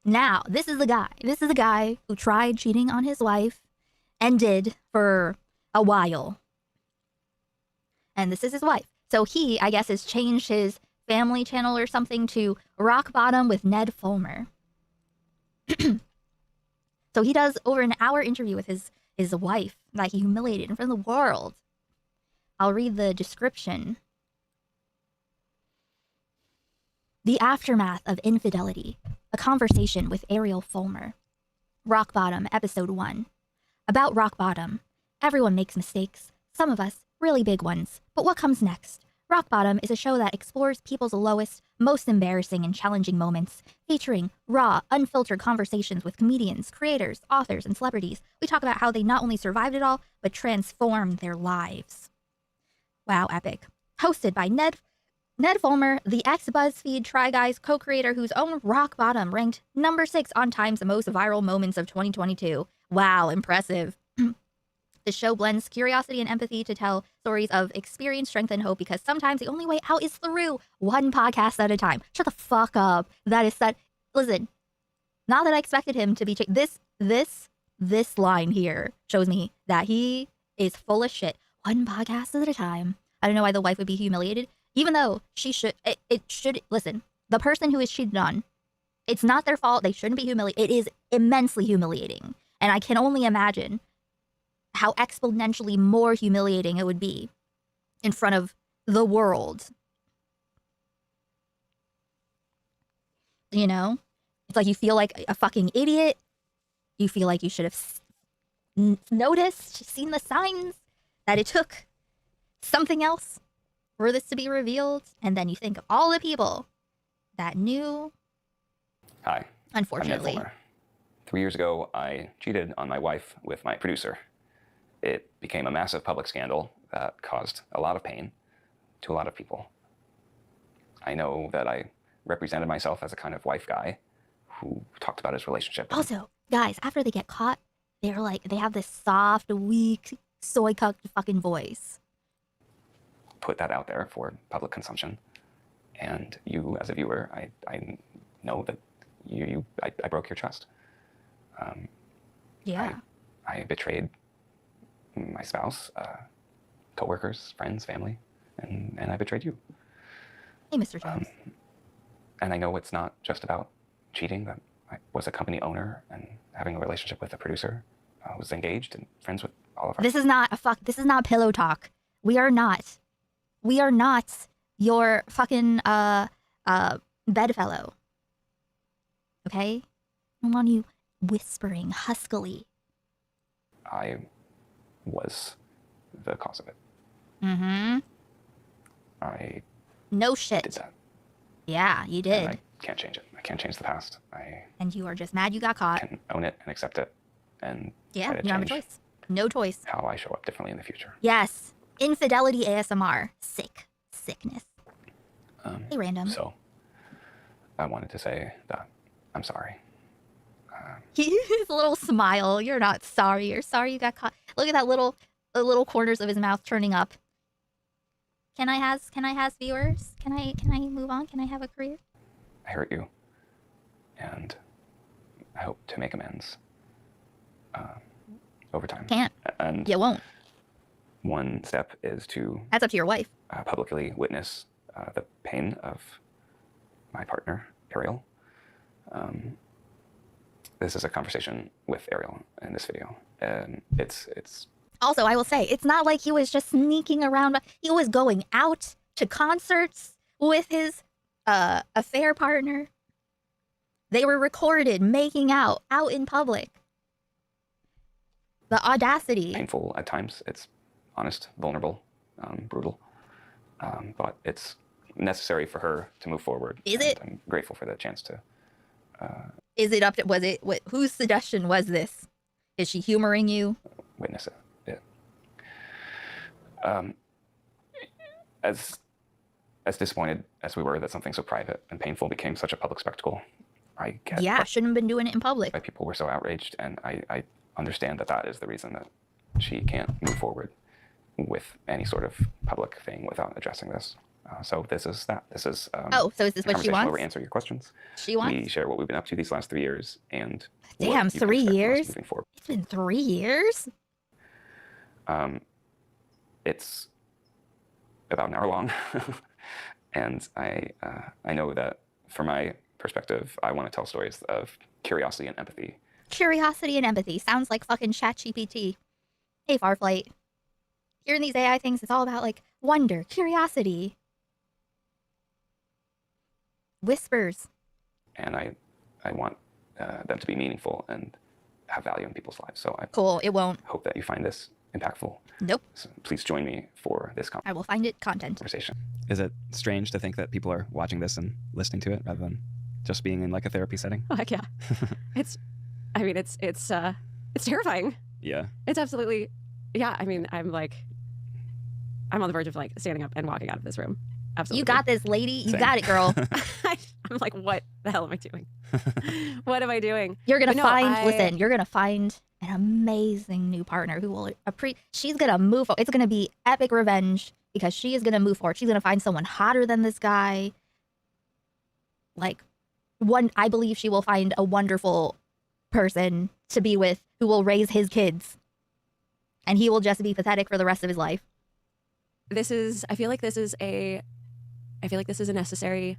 Now, this is the guy. This is the guy who tried cheating on his wife and did for a while. And this is his wife. So he, I guess, has changed his family channel or something to Rock Bottom with Ned Fulmer. So he does over an hour interview with his wife that he humiliated in front of the world. I'll read the description. The aftermath of infidelity. A conversation with Ariel Fulmer. Rock Bottom, Episode 1. About Rock Bottom. Everyone makes mistakes. Some of us, really big ones. But what comes next? Rock Bottom is a show that explores people's lowest, most embarrassing and challenging moments, featuring raw, unfiltered conversations with comedians, creators, authors, and celebrities. We talk about how they not only survived it all, but transformed their lives. Wow, epic. Hosted by Ned Fulmer, the ex-BuzzFeed Try Guys co-creator whose own Rock Bottom ranked number 6 on Time's most viral moments of 2022. Wow, impressive. The show blends curiosity and empathy to tell stories of experience, strength, and hope, because sometimes the only way out is through one podcast at a time. Shut the fuck up. That is that. Listen, not that I expected him to be this line here shows me that he is full of shit. One podcast at a time. I don't know why the wife would be humiliated, even though she should. It should. Listen, the person who is cheated on, it's not their fault. They shouldn't be humiliated. It is immensely humiliating, and I can only imagine how exponentially more humiliating it would be in front of the world. You know? It's like you feel like a fucking idiot. You feel like you should have noticed, seen the signs, that it took something else for this to be revealed. And then you think of all the people that knew. Hi. Unfortunately. I'm Ned Fulmer. 3 years ago, I cheated on my wife with my producer. It became a massive public scandal that caused a lot of pain to a lot of people. I know that I represented myself as a kind of wife guy who talked about his relationship. Also, guys, after they get caught, they're like, they have this soft, weak, soy-cucked fucking voice. Put that out there for public consumption. And you, as a viewer, I know that I broke your trust. Yeah. I betrayed my spouse, co-workers, friends, family, and I betrayed you. Hey, Mr. Jones. And I know it's not just about cheating. That I was a company owner and having a relationship with a producer. I was engaged and friends with all of our... This is not pillow talk. We are not your fucking bedfellow. Okay? I don't want you whispering huskily. I was the cause of it. Mm-hmm. I No shit. did that. Yeah, you did. And I can't change it. I can't change the past. And you are just mad you got caught. Can own it and accept it and Yeah, try you to don't have a change choice. No choice. how I show up differently in the future. Yes. Infidelity ASMR. Sickness. Hey, random. So I wanted to say that I'm sorry. His little smile. You're not sorry. You're sorry you got caught. Look at that the little corners of his mouth turning up. Can I has viewers? Can I move on? Can I have a career? I hurt you. And I hope to make amends over time. Can't. And You won't. one step is to That's up to your wife. publicly witness the pain of my partner, Ariel. This is a conversation with Ariel in this video. And it's Also, I will say, it's not like he was just sneaking around. He was going out to concerts with his affair partner. They were recorded making out in public. The audacity. painful at times. It's honest, vulnerable, brutal. But it's necessary for her to move forward. Is it? I'm grateful for the chance to. Is it up to, whose suggestion was this? Is she humoring you? Witness it. Yeah. As disappointed as we were that something so private and painful became such a public spectacle, I get Yeah, shouldn't have been doing it in public. why people were so outraged, and I understand that is the reason that she can't move forward with any sort of public thing without addressing this. So this is that. This is Oh, so is this a what she conversation where wants? we answer your questions. She wants? We share what we've been up to these last 3 years and Damn, what you can 3 expect from us years? moving forward. It's been 3 years? It's about an hour long, and I know that from my perspective, I want to tell stories of curiosity and empathy. Curiosity and empathy. Sounds like fucking ChatGPT. Hey, Farflight. Hearing these AI things, it's all about like wonder, curiosity. Whispers. And I want them to be meaningful and have value in people's lives. So I Cool, it won't. hope that you find this impactful. Nope. So please join me for this I will find it content. conversation. Is it strange to think that people are watching this and listening to it rather than just being in like a therapy setting? Oh, heck yeah. It's terrifying. Yeah. It's absolutely, yeah. I mean, I'm on the verge of like standing up and walking out of this room. Absolutely. You got this, lady. You Same. got it, girl. I'm like, what the hell am I doing? What am I doing? You're gonna But no, find. Listen, you're gonna find an amazing new partner who will she's gonna move. It's gonna be epic revenge because she is gonna move forward. She's gonna find someone hotter than this guy. Like, I believe she will find a wonderful person to be with who will raise his kids, and he will just be pathetic for the rest of his life. I feel like this is a necessary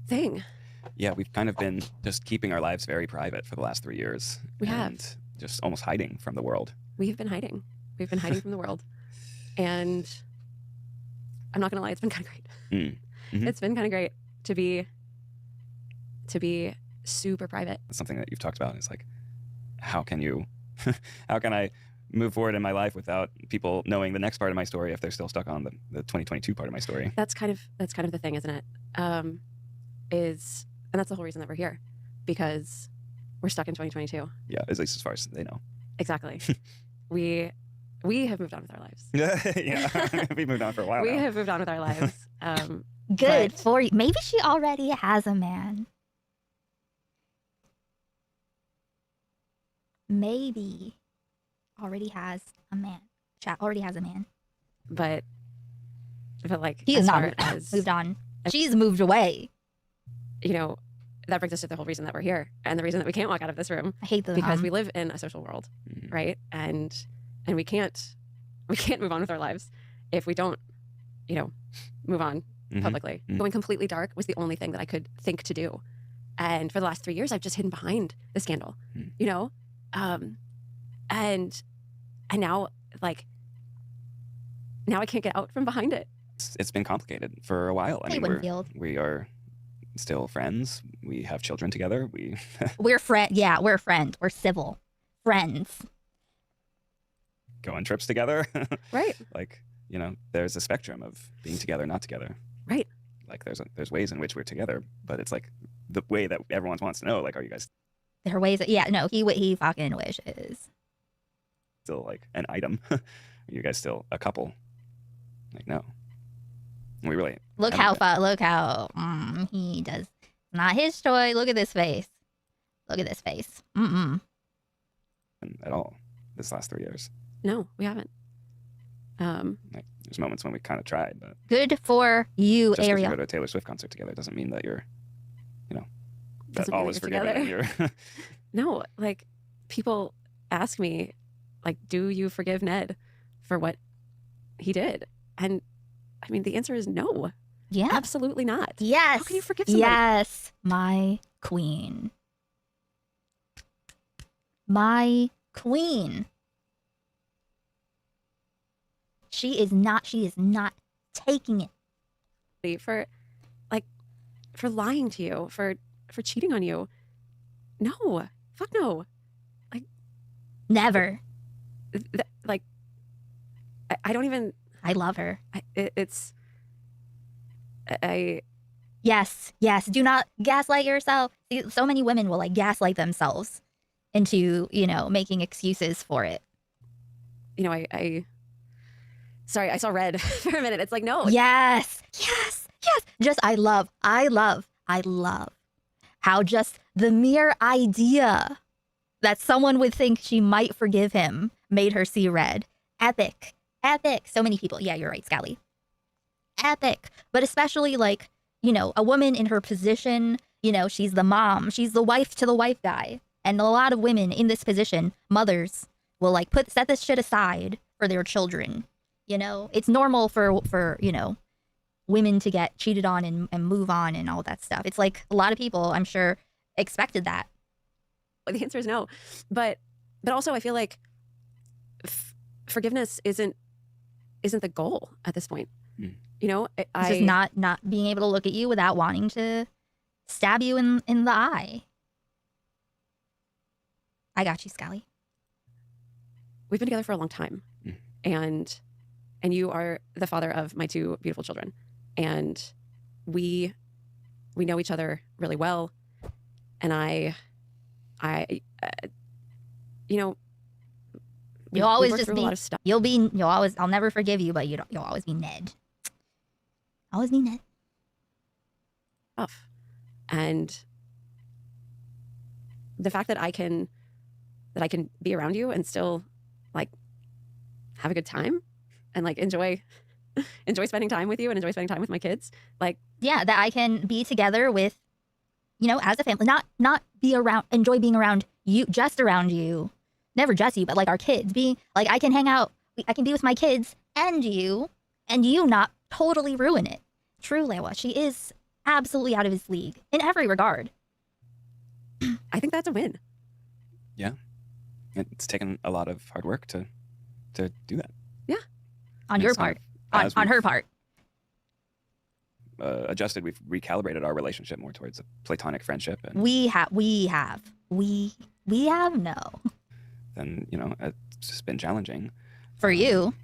thing. Yeah, we've kind of been just keeping our lives very private for the last 3 years. We have. And just almost hiding from the world. We've been hiding. We've been hiding from the world. And I'm not going to lie, it's been kind of great. Mhm. It's been kind of great to be super private. It's something that you've talked about. It's like, how can I move forward in my life without people knowing the next part of my story if they're still stuck on the 2022 part of my story? That's kind of the thing, isn't it? And that's the whole reason that we're here, because we're stuck in 2022. Yeah, at least as far as they know. Exactly. we have moved on with our lives. Yeah, we've moved on for a while We now. have moved on with our lives. Good But- for you. Maybe she already has a man. Maybe already has a man. Chat already has a man. But like, He is as not far as moved on. She's moved away. you know, that brings us to the whole reason that we're here, and the reason that we can't walk out of this room, I hate the because we live in a social world, Mhm. right? And we can't move on with our lives if we don't, move on Mhm. publicly. Mhm. Going completely dark was the only thing that I could think to do. And for the last 3 years, I've just hidden behind the scandal, Mm. and now, like, now I can't get out from behind it. It's been complicated for a while. I Hey, mean, Winfield. we are still friends. We have children together. We're friends. Yeah, we're friends. We're civil friends. go on trips together. Right. Like, there's a spectrum of being together, not together. Right. Like there's ways in which we're together, but it's like the way that everyone wants to know, like, are you guys There are ways. Yeah, no, he fucking wishes. still like an item? Are you guys still a couple? Like, no. We really Look haven't how he does. Not his toy. Look at this face. Look at this face. been at all this last 3 years. No, we haven't. Like, there's moments when we kind of tried, but Good for you, just because you Ariel. go to a Taylor Swift concert together doesn't mean that you're, that Doesn't mean all that is you're forgiven. And you're No, like, people ask me, like, do you forgive Ned for what he did? And I mean, the answer is no, Yeah. absolutely not. Yes. How can you forgive somebody? Yes, my queen. My queen. She is not taking it. For lying to you, for cheating on you. No, fuck no. Never. Like, I don't even. I love her. Yes. Do not gaslight yourself. See, so many women will like gaslight themselves into, making excuses for it. Sorry, I saw red for a minute. It's like, no. Yes. Just I love how just the mere idea that someone would think she might forgive him made her see red. Epic. So many people. Yeah, you're right, Scally. epic. But especially like, you know, a woman in her position, you know, she's the mom, she's the wife to the wife guy. And a lot of women in this position, mothers, will like set this shit aside for their children. You know, it's normal for you know, women to get cheated on and move on and all that stuff. It's like a lot of people, I'm sure, expected that. The answer is no. But also I feel like forgiveness isn't the goal at this point. Mm. You know, It's just not being able to look at you without wanting to stab you in the eye. I got you, Scully. We've been together for a long time. Mm. And you are the father of my 2 beautiful children. And we know each other really well. And I you know, You'll always worked just through be a lot of stuff. I'll never forgive you, but you'll always be Ned. Always be Ned. And the fact that I can be around you and still like have a good time and like enjoy spending time with you and enjoy spending time with my kids, like, yeah, that I can be together with, you know, as a family, not be around, enjoy being around you, just around you, never just you, but like our kids, being like, I can hang out, I can be with my kids and you not totally ruin it. True, Lewa, she is absolutely out of his league in every regard. I think that's a win. Yeah. It's taken a lot of hard work to do that. Yeah. On your part. On her part. Adjusted, we've recalibrated our relationship more towards a platonic friendship. And We have no. then, you know, it's just been challenging. For you,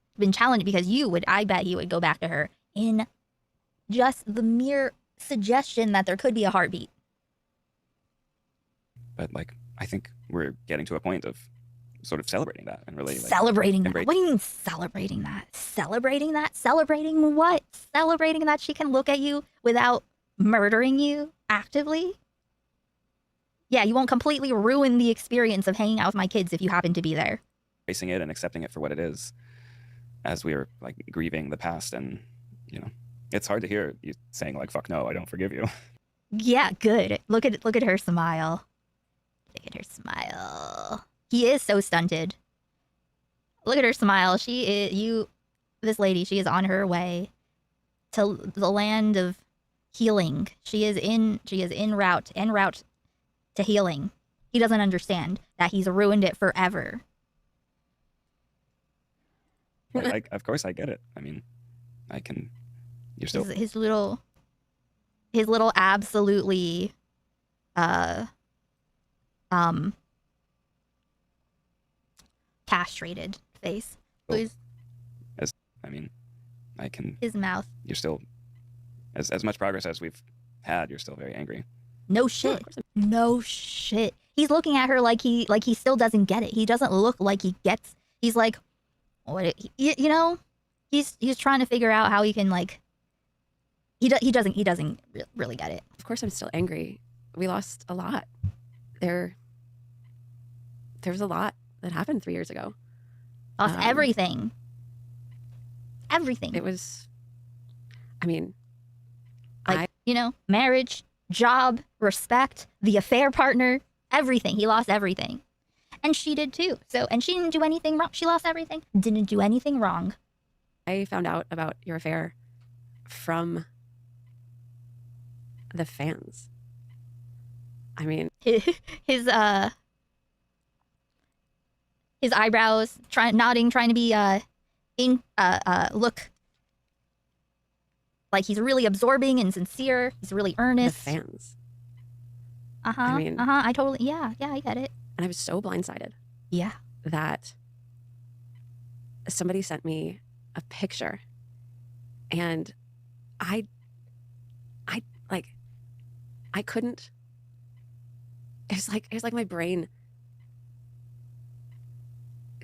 it's been challenging because I bet you would go back to her in just the mere suggestion that there could be a heartbeat. But like, I think we're getting to a point of sort of celebrating that and really like, Celebrating that? What do you mean celebrating that? Celebrating that? Celebrating what? Celebrating that she can look at you without murdering you actively? Yeah, you won't completely ruin the experience of hanging out with my kids if you happen to be there. facing it and accepting it for what it is, as we were like grieving the past. And you know, it's hard to hear you saying like, "Fuck no, I don't forgive you." Yeah, good. Look at her smile. Look at her smile. He is so stunted. Look at her smile. This lady, she is on her way to the land of healing. She is en route to healing. He doesn't understand that he's ruined it forever. Like, of course I get it. I mean, you're still His little absolutely castrated face. Oh. His mouth. You're still as much progress as we've had. You're still very angry. No shit. No shit. He's looking at her like he still doesn't get it. He doesn't look like he gets. He's like, what? You know, he's trying to figure out how he can like. He doesn't really get it. Of course, I'm still angry. We lost a lot. There was a lot that happened 3 years ago. Lost everything. Everything. It was. I mean, like, you know, marriage, job, respect, the affair partner, everything. He lost everything. And she did too. So, and she didn't do anything wrong. She lost everything. Didn't do anything wrong. I found out about your affair from the fans. I mean, his eyebrows nodding, trying to be look like he's really absorbing and sincere. He's really earnest. The fans. I mean, I totally, yeah, I get it. And I was so blindsided. Yeah. That somebody sent me a picture, and I couldn't. It was like my brain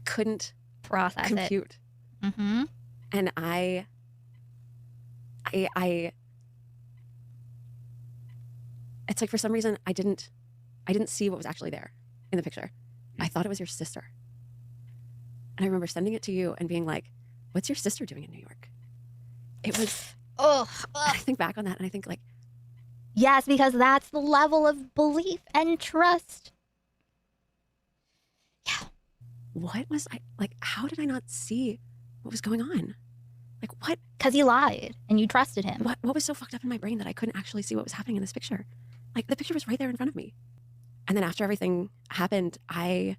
couldn't process compute. It. Mm-hmm. And I it's like for some reason I didn't see what was actually there in the picture. I thought it was your sister. And I remember sending it to you and being like, "What's your sister doing in New York?" it was, Ugh. I think back on that and I think like, Yes, because that's the level of belief and trust. what was I, like, how did I not see what was going on? Like, what? Because he lied and you trusted him. What was so fucked up in my brain that I couldn't actually see what was happening in this picture? Like, the picture was right there in front of me. And then after everything happened, I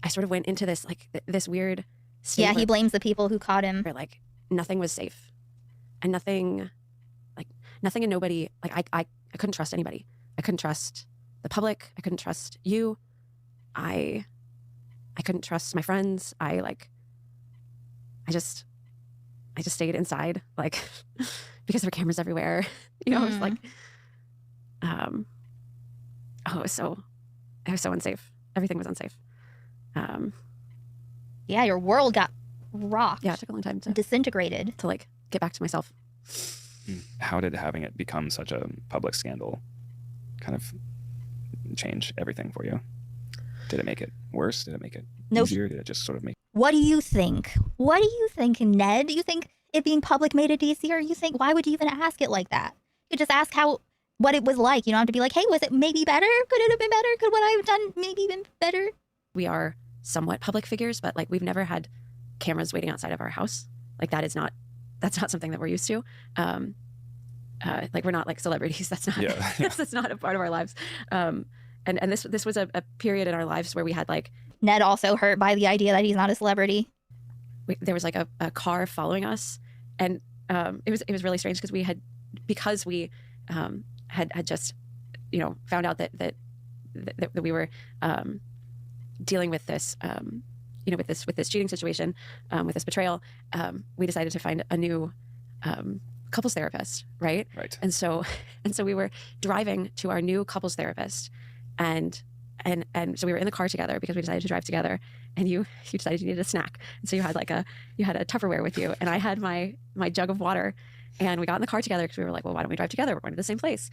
sort of went into this, like, this weird state Yeah, he blames the people who caught him. where, like, nothing was safe. And nothing and nobody, like, I couldn't trust anybody. I couldn't trust the public. I couldn't trust you. I couldn't trust my friends. I just stayed inside, like, because there were cameras everywhere. You know, it was like, oh, it was so unsafe. Everything was unsafe. Yeah, your world got rocked. Yeah, it took a long time to disintegrated. like get back to myself. How did having it become such a public scandal kind of change everything for you? Did it make it worse? Did it make it easier? Did it just sort of make... What do you think? What do you think, Ned? Do you think it being public made it easier? You think, why would you even ask it like that? You just ask what it was like. You don't have to be like, hey, was it maybe better? Could it have been better? Could what I've done maybe been better? We are somewhat public figures, but like we've never had cameras waiting outside of our house. Like that's not something that we're used to. Like we're not like celebrities. That's not that's not a part of our lives. And this was a period in our lives where we had like... Ned also hurt by the idea that he's not a celebrity. There was like a car following us, and it was really strange because we had just, you know, found out that we were dealing with this, you know, with this cheating situation, with this betrayal. We decided to find a new couples therapist, right? Right. And so we were driving to our new couples therapist, and so we were in the car together because we decided to drive together, and you decided you needed a snack. And so you had a Tupperware with you, and I had my jug of water, and we got in the car together because we were like, well, why don't we drive together? We're going to the same place.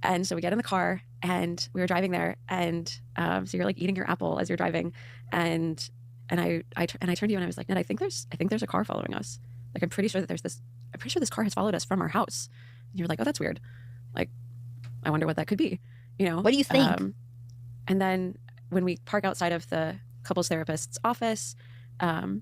And so we get in the car and we were driving there, and so you're like eating your apple as you're driving, and I turned to you and I was like, Ned, I think there's a car following us. Like I'm pretty sure this car has followed us from our house. And you were like, oh, that's weird. Like, I wonder what that could be. You know? What do you think? And then when we park outside of the couples therapist's office, and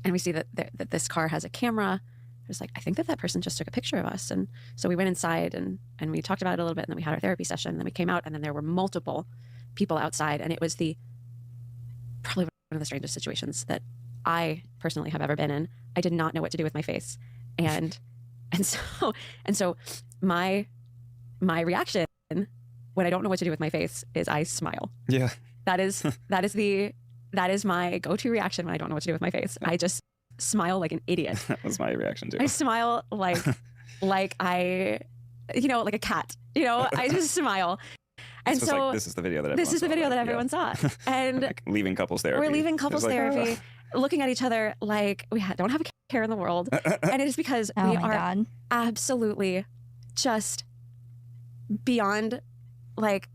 we see that this car has a camera, I was like, I think that person just took a picture of us. And so we went inside and we talked about it a little bit, and then we had our therapy session, and then we came out, and then there were multiple people outside, and it was probably one of the strangest situations that I personally have ever been in. I did not know what to do with my face. And so my reaction when I don't know what to do with my face is I smile. Yeah. That is my go-to reaction when I don't know what to do with my face. I just smile like an idiot. That was my reaction too. I smile like I, you know, like a cat. You know, I just smile. And so like, this is the video that everyone saw. And like leaving couples therapy. We're leaving couples therapy, looking at each other like we don't have a care in the world. And it is because we are absolutely just beyond like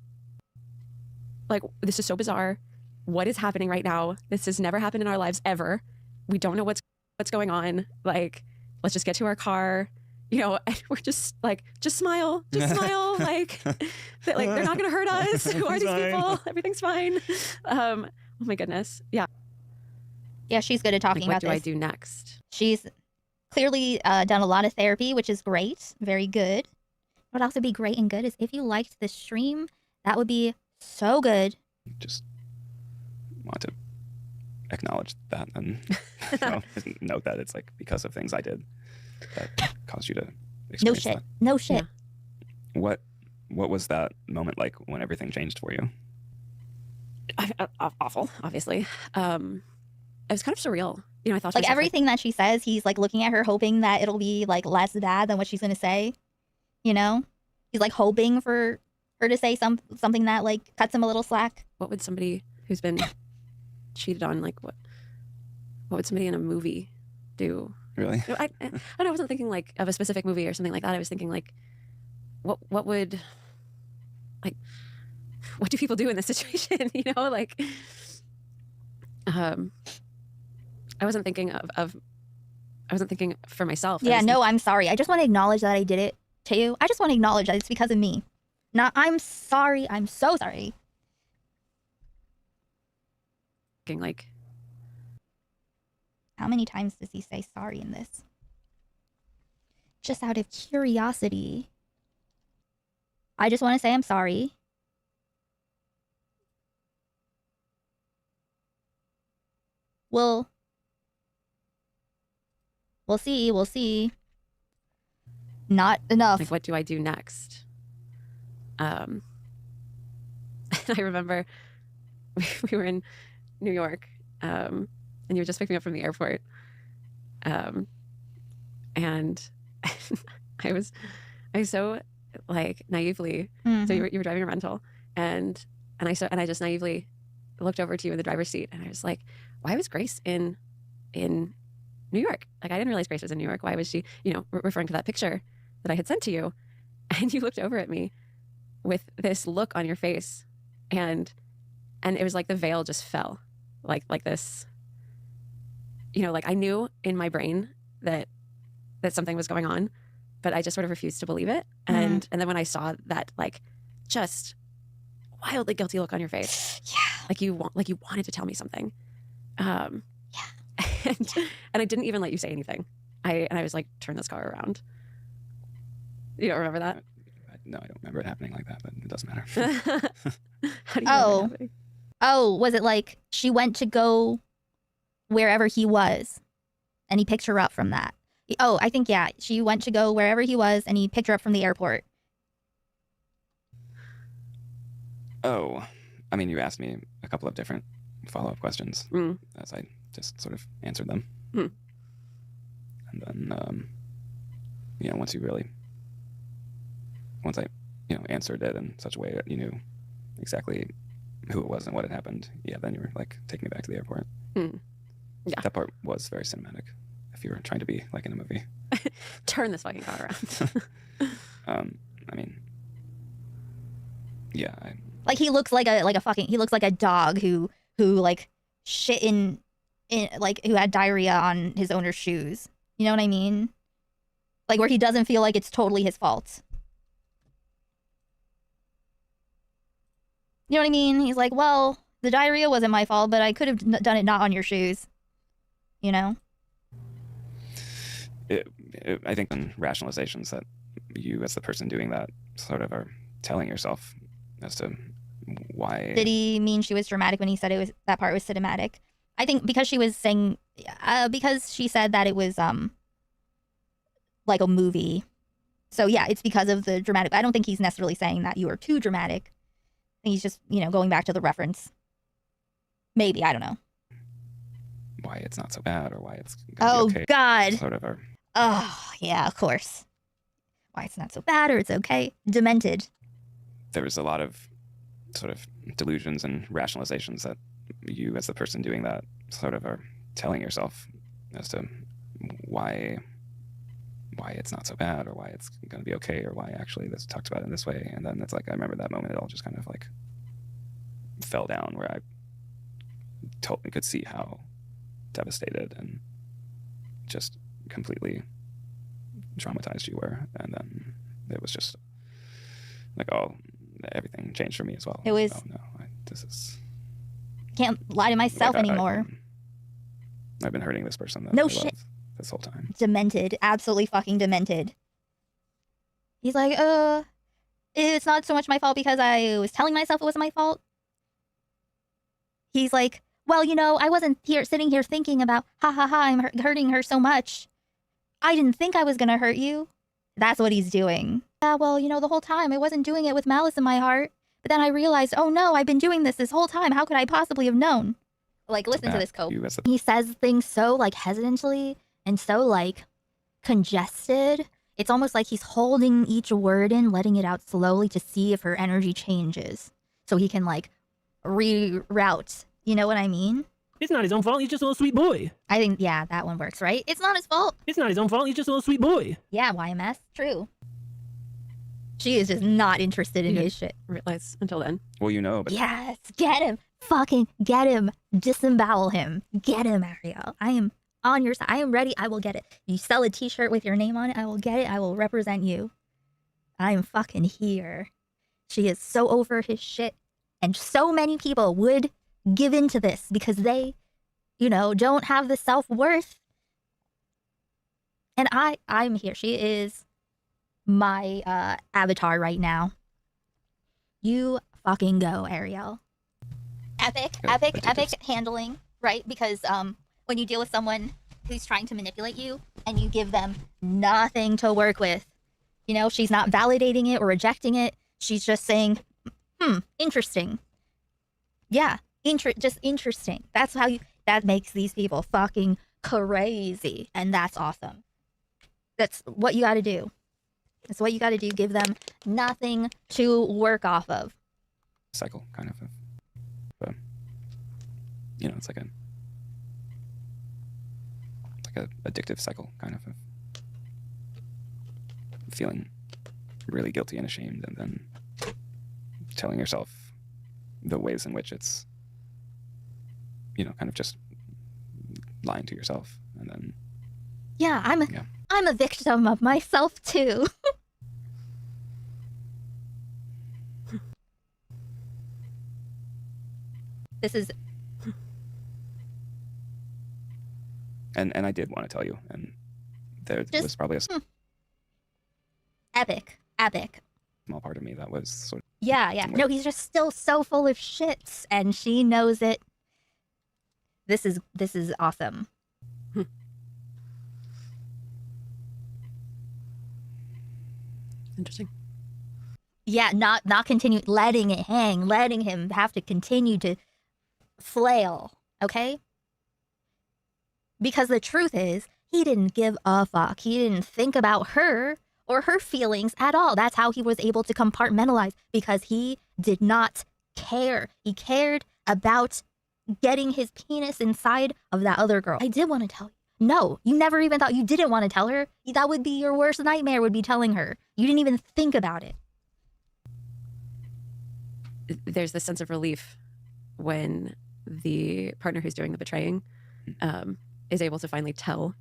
this is so bizarre. What is happening right now? This has never happened in our lives ever. We don't know what's going on. Like, let's just get to our car. You know, and we're just like, just smile. Like they're not going to hurt us. Who are these people? Everything's fine. Oh my goodness. Yeah. Yeah, she's good at talking about this. What do I do next? She's clearly done a lot of therapy, which is great. Very good. What would also be great and good is if you liked the stream, that would be so good. Just want to acknowledge that and note that it's like because of things I did that caused you to experience that. No shit. Yeah. What was that moment like when everything changed for you? Awful, obviously. It was kind of surreal. You know, I thought like everything that she says, he's like looking at her, hoping that it'll be like less bad than what she's gonna say. You know, he's like hoping for her to say something that like cuts him a little slack. What would somebody who's been cheated on, like what would somebody in a movie do? Really? I wasn't thinking like of a specific movie or something like that. I was thinking like, what would, like, what do people do in this situation? You know, like, I wasn't thinking of thinking for myself. Yeah, no, I'm sorry. I just want to acknowledge that I did it to you. I just want to acknowledge that it's because of me. Not, I'm sorry. I'm so sorry. Like, how many times does he say sorry in this? Just out of curiosity. I just want to say I'm sorry. We'll see. We'll see. Not enough. Like, what do I do next? I remember we were in New York, and you were just picking me up from the airport. And I was so like naively. So you were driving a rental, and I just naively looked over to you in the driver's seat, and I was like, why was Grace in New York? Like, I didn't realize Grace was in New York. Why was she, referring to that picture that I had sent to you? And you looked over at me with this look on your face, and it was like the veil just fell, like this. Like, I knew in my brain that something was going on, but I just sort of refused to believe it. And then when I saw that, like, just wildly guilty look on your face, like you wanted to tell me something. And I didn't even let you say anything. I was like, turn this car around. You don't remember that? No, I don't remember it happening like that, but it doesn't matter. How do you remember it happening? Oh, was it like she went to go wherever he was and he picked her up from that? Oh, I think, yeah, she went to go wherever he was and he picked her up from the airport. Oh, I mean, you asked me a couple of different follow-up questions as I just sort of answered them. And then, once I, answered it in such a way that you knew exactly who it was and what had happened, then you were like, taking me back to the airport. Yeah. That part was very cinematic, if you were trying to be like in a movie. Turn this fucking car around. I mean, yeah. Like, he looks like he looks like a dog who like shit in like, who had diarrhea on his owner's shoes. You know what I mean? Like, where he doesn't feel like it's totally his fault. You know what I mean? He's like, well, the diarrhea wasn't my fault, but I could have done it not on your shoes. You know? I think in rationalizations that you, as the person doing that, sort of are telling yourself as to why. Did he mean she was dramatic when he said that part was cinematic? I think because she was saying, because she said that it was like a movie. So yeah, it's because of the dramatic. I don't think he's necessarily saying that you are too dramatic. He's just, going back to the reference. Maybe, I don't know. Why it's not so bad, or why it's gonna be okay. God. Sort of. Oh, yeah, of course. Why it's not so bad, or it's okay. Demented. There was a lot of sort of delusions and rationalizations that you, as the person doing that, sort of are telling yourself as to why it's not so bad, or why it's going to be okay, or why actually this talks about it in this way. And then it's like, I remember that moment, it all just kind of like fell down, where I totally could see how devastated and just completely traumatized you were. And then it was just like, oh, everything changed for me as well. It was, oh no, this is, can't lie to myself like, anymore. I've been hurting this person that No I shit. love this whole time. Demented. Absolutely fucking demented. He's like, it's not so much my fault because I was telling myself it wasn't my fault. He's like, well, I wasn't sitting here thinking about, I'm hurting her so much. I didn't think I was going to hurt you. That's what he's doing. Yeah, well, the whole time I wasn't doing it with malice in my heart. But then I realized, oh no, I've been doing this whole time. How could I possibly have known? Like, listen to this, Cope. He says things so, like, hesitantly and so, like, congested. It's almost like he's holding each word in, letting it out slowly to see if her energy changes. So he can, like, reroute. You know what I mean? It's not his own fault. He's just a little sweet boy. I think, yeah, that one works, right? It's not his fault. It's not his own fault. He's just a little sweet boy. Yeah, YMS. True. She is just not interested in his shit. Realize until then. Well, but yes, get him. Fucking get him. Disembowel him. Get him, Ariel. I am on your side. I am ready. I will get it. You sell a t-shirt with your name on it, I will get it. I will represent you. I am fucking here. She is so over his shit. And so many people would give in to this because they, don't have the self-worth. And I'm here. She is my avatar right now. You fucking go, Ariel. Epic handling, right? Because when you deal with someone who's trying to manipulate you and you give them nothing to work with, she's not validating it or rejecting it. She's just saying, interesting. Yeah, just interesting. That's how that makes these people fucking crazy. And that's awesome. That's what you got to do. That's what you got to do. Give them nothing to work off of. Cycle, kind of. It's like a addictive cycle, kind of feeling really guilty and ashamed, and then telling yourself the ways in which it's, kind of just lying to yourself, and then yeah, I'm a victim of myself too. This is. And I did want to tell you, and there was probably a Epic. small part of me that was sort of. Yeah. No, he's just still so full of shits, and she knows it. This is awesome. Interesting. Yeah, not continue letting it hang, letting him have to continue to flail, okay? Because the truth is, he didn't give a fuck. He didn't think about her or her feelings at all. That's how he was able to compartmentalize, because he did not care. He cared about getting his penis inside of that other girl. I did want to tell you. No, you never even thought, you didn't want to tell her. That would be your worst nightmare, would be telling her. You didn't even think about it. There's this sense of relief when the partner who's doing the betraying is able to finally tell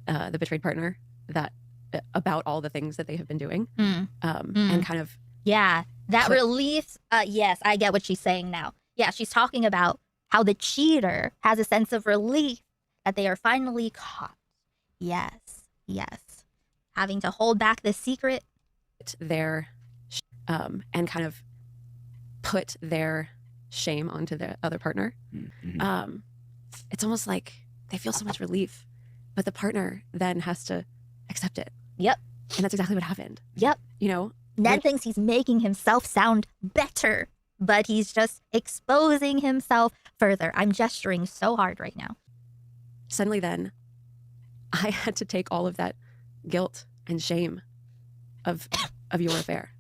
the betrayed partner that about all the things that they have been doing, and kind of that relief. Yes, I get what she's saying now. Yeah, she's talking about how the cheater has a sense of relief that they are finally caught. Yes, having to hold back the secret. Their and kind of put their shame onto the other partner. Mm-hmm. It's almost like they feel so much relief, but the partner then has to accept it. Yep. And that's exactly what happened. Yep. Ned thinks he's making himself sound better, but he's just exposing himself further. I'm gesturing so hard right now. Suddenly then, I had to take all of that guilt and shame of your affair.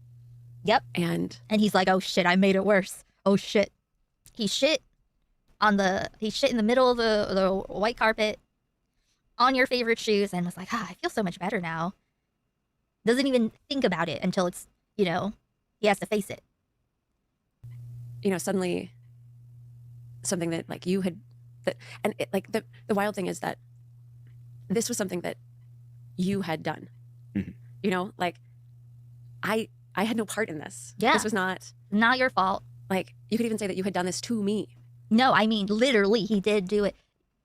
Yep. And he's like, oh shit, I made it worse. Oh shit. He shit in the middle of the white carpet on your favorite shoes and was like, I feel so much better now. Doesn't even think about it until it's, he has to face it. Suddenly something that like you had, and the wild thing is that this was something that you had done. Mm-hmm. I had no part in this. Yeah. This was not your fault. Like, you could even say that you had done this to me. No, I mean, literally, he did do it.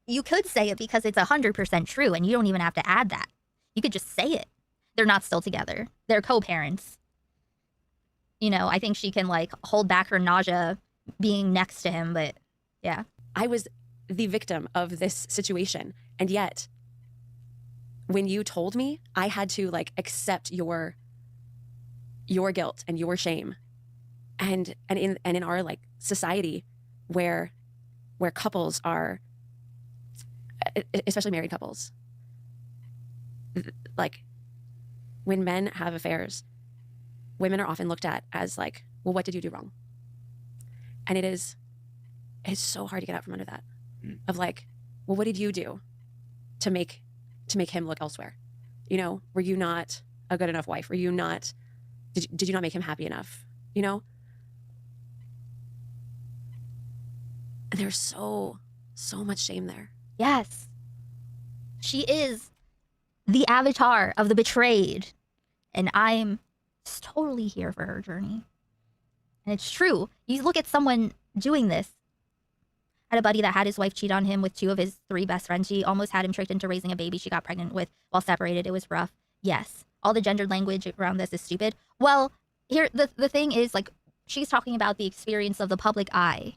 You could say it because it's 100% true, and you don't even have to add that. You could just say it. They're not still together. They're co-parents. I think she can, hold back her nausea being next to him, but yeah. I was the victim of this situation, and yet, when you told me, I had to, accept your guilt and your shame. And in our society where couples are, especially married couples, when men have affairs, women are often looked at as well, what did you do wrong? And it's so hard to get out from under that of well, what did you do to make him look elsewhere? Were you not a good enough wife? Were you not, did you not make him happy enough? And there's so much shame there. Yes. She is the avatar of the betrayed. And I'm totally here for her journey. And it's true. You look at someone doing this. I had a buddy that had his wife cheat on him with 2 of his 3 best friends. She almost had him tricked into raising a baby she got pregnant with while separated. It was rough. Yes. All the gendered language around this is stupid. Well, here, the thing is, like, she's talking about the experience of the public eye.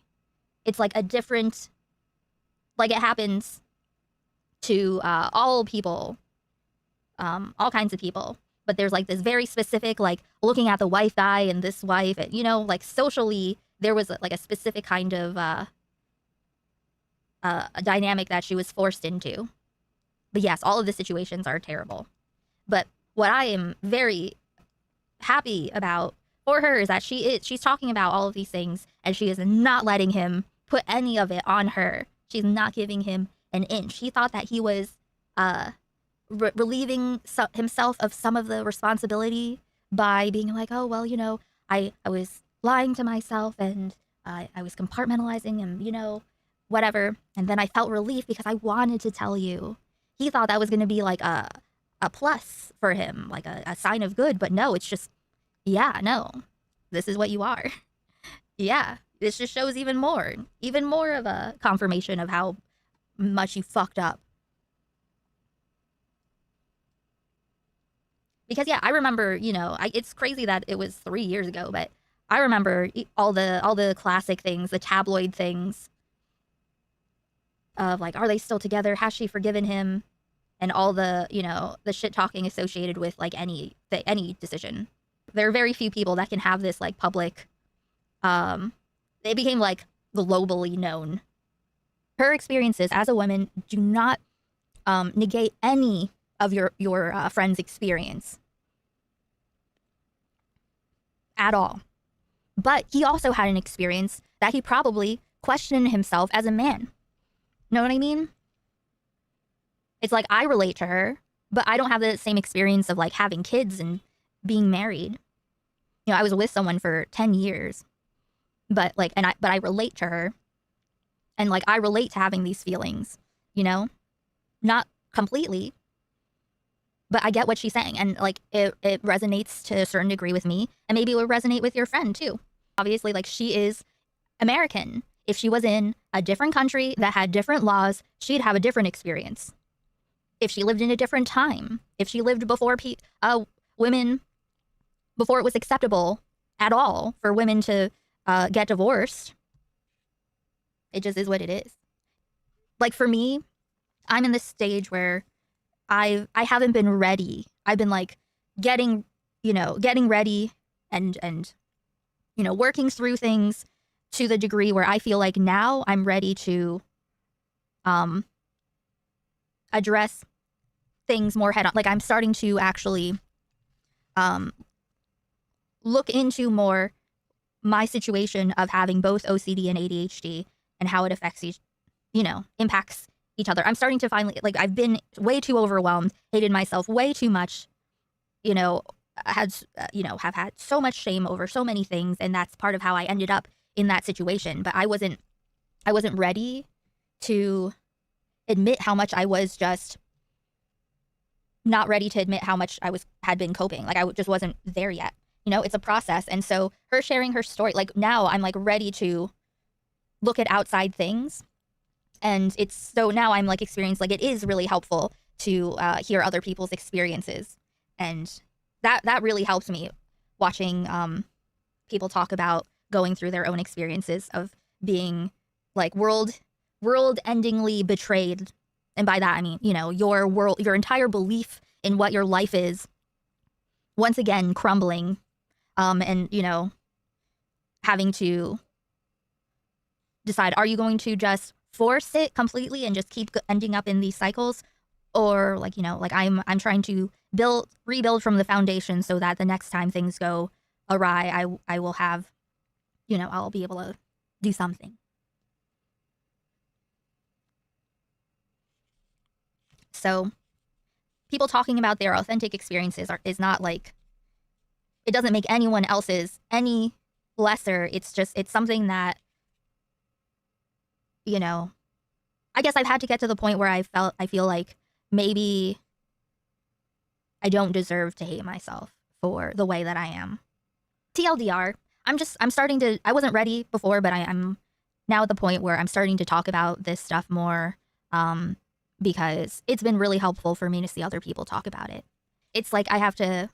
It's like a different, like, it happens to all people, all kinds of people. But there's like this very specific, like, looking at the wife eye and this wife, and, you know, like, socially, there was like a specific kind of a dynamic that she was forced into. But yes, all of the situations are terrible. But what I am very happy about for her is that she's talking about all of these things, and she is not letting him put any of it on her. She's not giving him an inch. He thought that he was relieving himself of some of the responsibility by being like, oh, well, you know, I was lying to myself, and I was compartmentalizing, and, you know, whatever. And then I felt relief because I wanted to tell you. He thought that was going to be like a plus for him, like a sign of good. But no, it's just, yeah, no, this is what you are. Yeah, this just shows even more of a confirmation of how much you fucked up. Because, yeah, I remember, you know, it's crazy that it was 3 years ago, but I remember all the classic things, the tabloid things of, like, are they still together? Has she forgiven him? And all the, you know, the shit talking associated with, like, any decision. There are very few people that can have this, like, public, they became, like, globally known. Her experiences as a woman do not negate any of your friend's experience at all. But he also had an experience that he probably questioned himself as a man. Know what I mean? It's like, I relate to her, but I don't have the same experience of, like, having kids and being married. You know, I was with someone for 10 years, but, like, but I relate to her, and, like, I relate to having these feelings, you know? Not completely, but I get what she's saying, and, like, it resonates to a certain degree with me, and maybe it would resonate with your friend too. Obviously, like, she is American. If she was in a different country that had different laws, she'd have a different experience. If she lived in a different time, if she lived before women, before it was acceptable at all for women to get divorced, it just is what it is. Like, for me, I'm in this stage where I haven't been ready. I've been, like, getting ready and you know, working through things to the degree where I feel like now I'm ready to address things more head on. Like, I'm starting to actually look into more my situation of having both OCD and ADHD and how it affects impacts each other. I'm starting to finally, like, I've been way too overwhelmed, hated myself way too much, you know, have had so much shame over so many things, and that's part of how I ended up in that situation. But I wasn't ready to admit how much I was just not ready to admit how much I had been coping. Like, I just wasn't there yet. You know, it's a process. And so her sharing her story, like, now I'm, like, ready to look at outside things. And it's so now I'm, like, experienced, like, it is really helpful to hear other people's experiences. And that really helps me, watching people talk about going through their own experiences of being, like, world-endingly betrayed. And by that, I mean, you know, your entire belief in what your life is, once again, crumbling, and, you know, having to decide, are you going to just force it completely and just keep ending up in these cycles? Or, like, you know, like, I'm trying to rebuild from the foundation so that the next time things go awry, I will have, you know, I'll be able to do something. So people talking about their authentic experiences is not, like, it doesn't make anyone else's any lesser. It's something that, you know, I guess I've had to get to the point where I feel like maybe I don't deserve to hate myself for the way that I am. TLDR, I'm starting to, I wasn't ready before, but I'm now at the point where I'm starting to talk about this stuff more, because it's been really helpful for me to see other people talk about it. It's like I have to,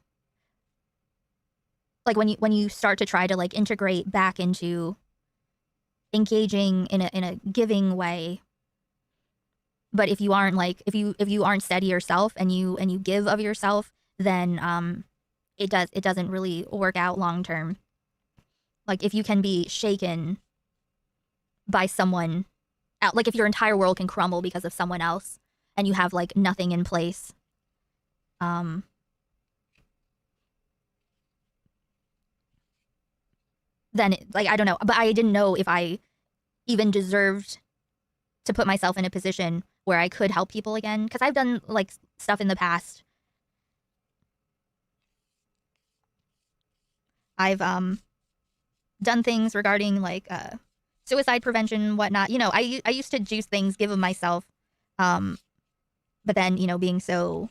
like when you start to try to like integrate back into engaging in a giving way, but if you aren't like if you aren't steady yourself and you give of yourself, then it doesn't really work out long term. Like if you can be shaken by someone out, like if your entire world can crumble because of someone else and you have like nothing in place, then like I don't know, but I didn't know if I even deserved to put myself in a position where I could help people again, because I've done like stuff in the past. I've done things regarding like suicide prevention, whatnot. You know, I used to juice things, give of myself, but then being so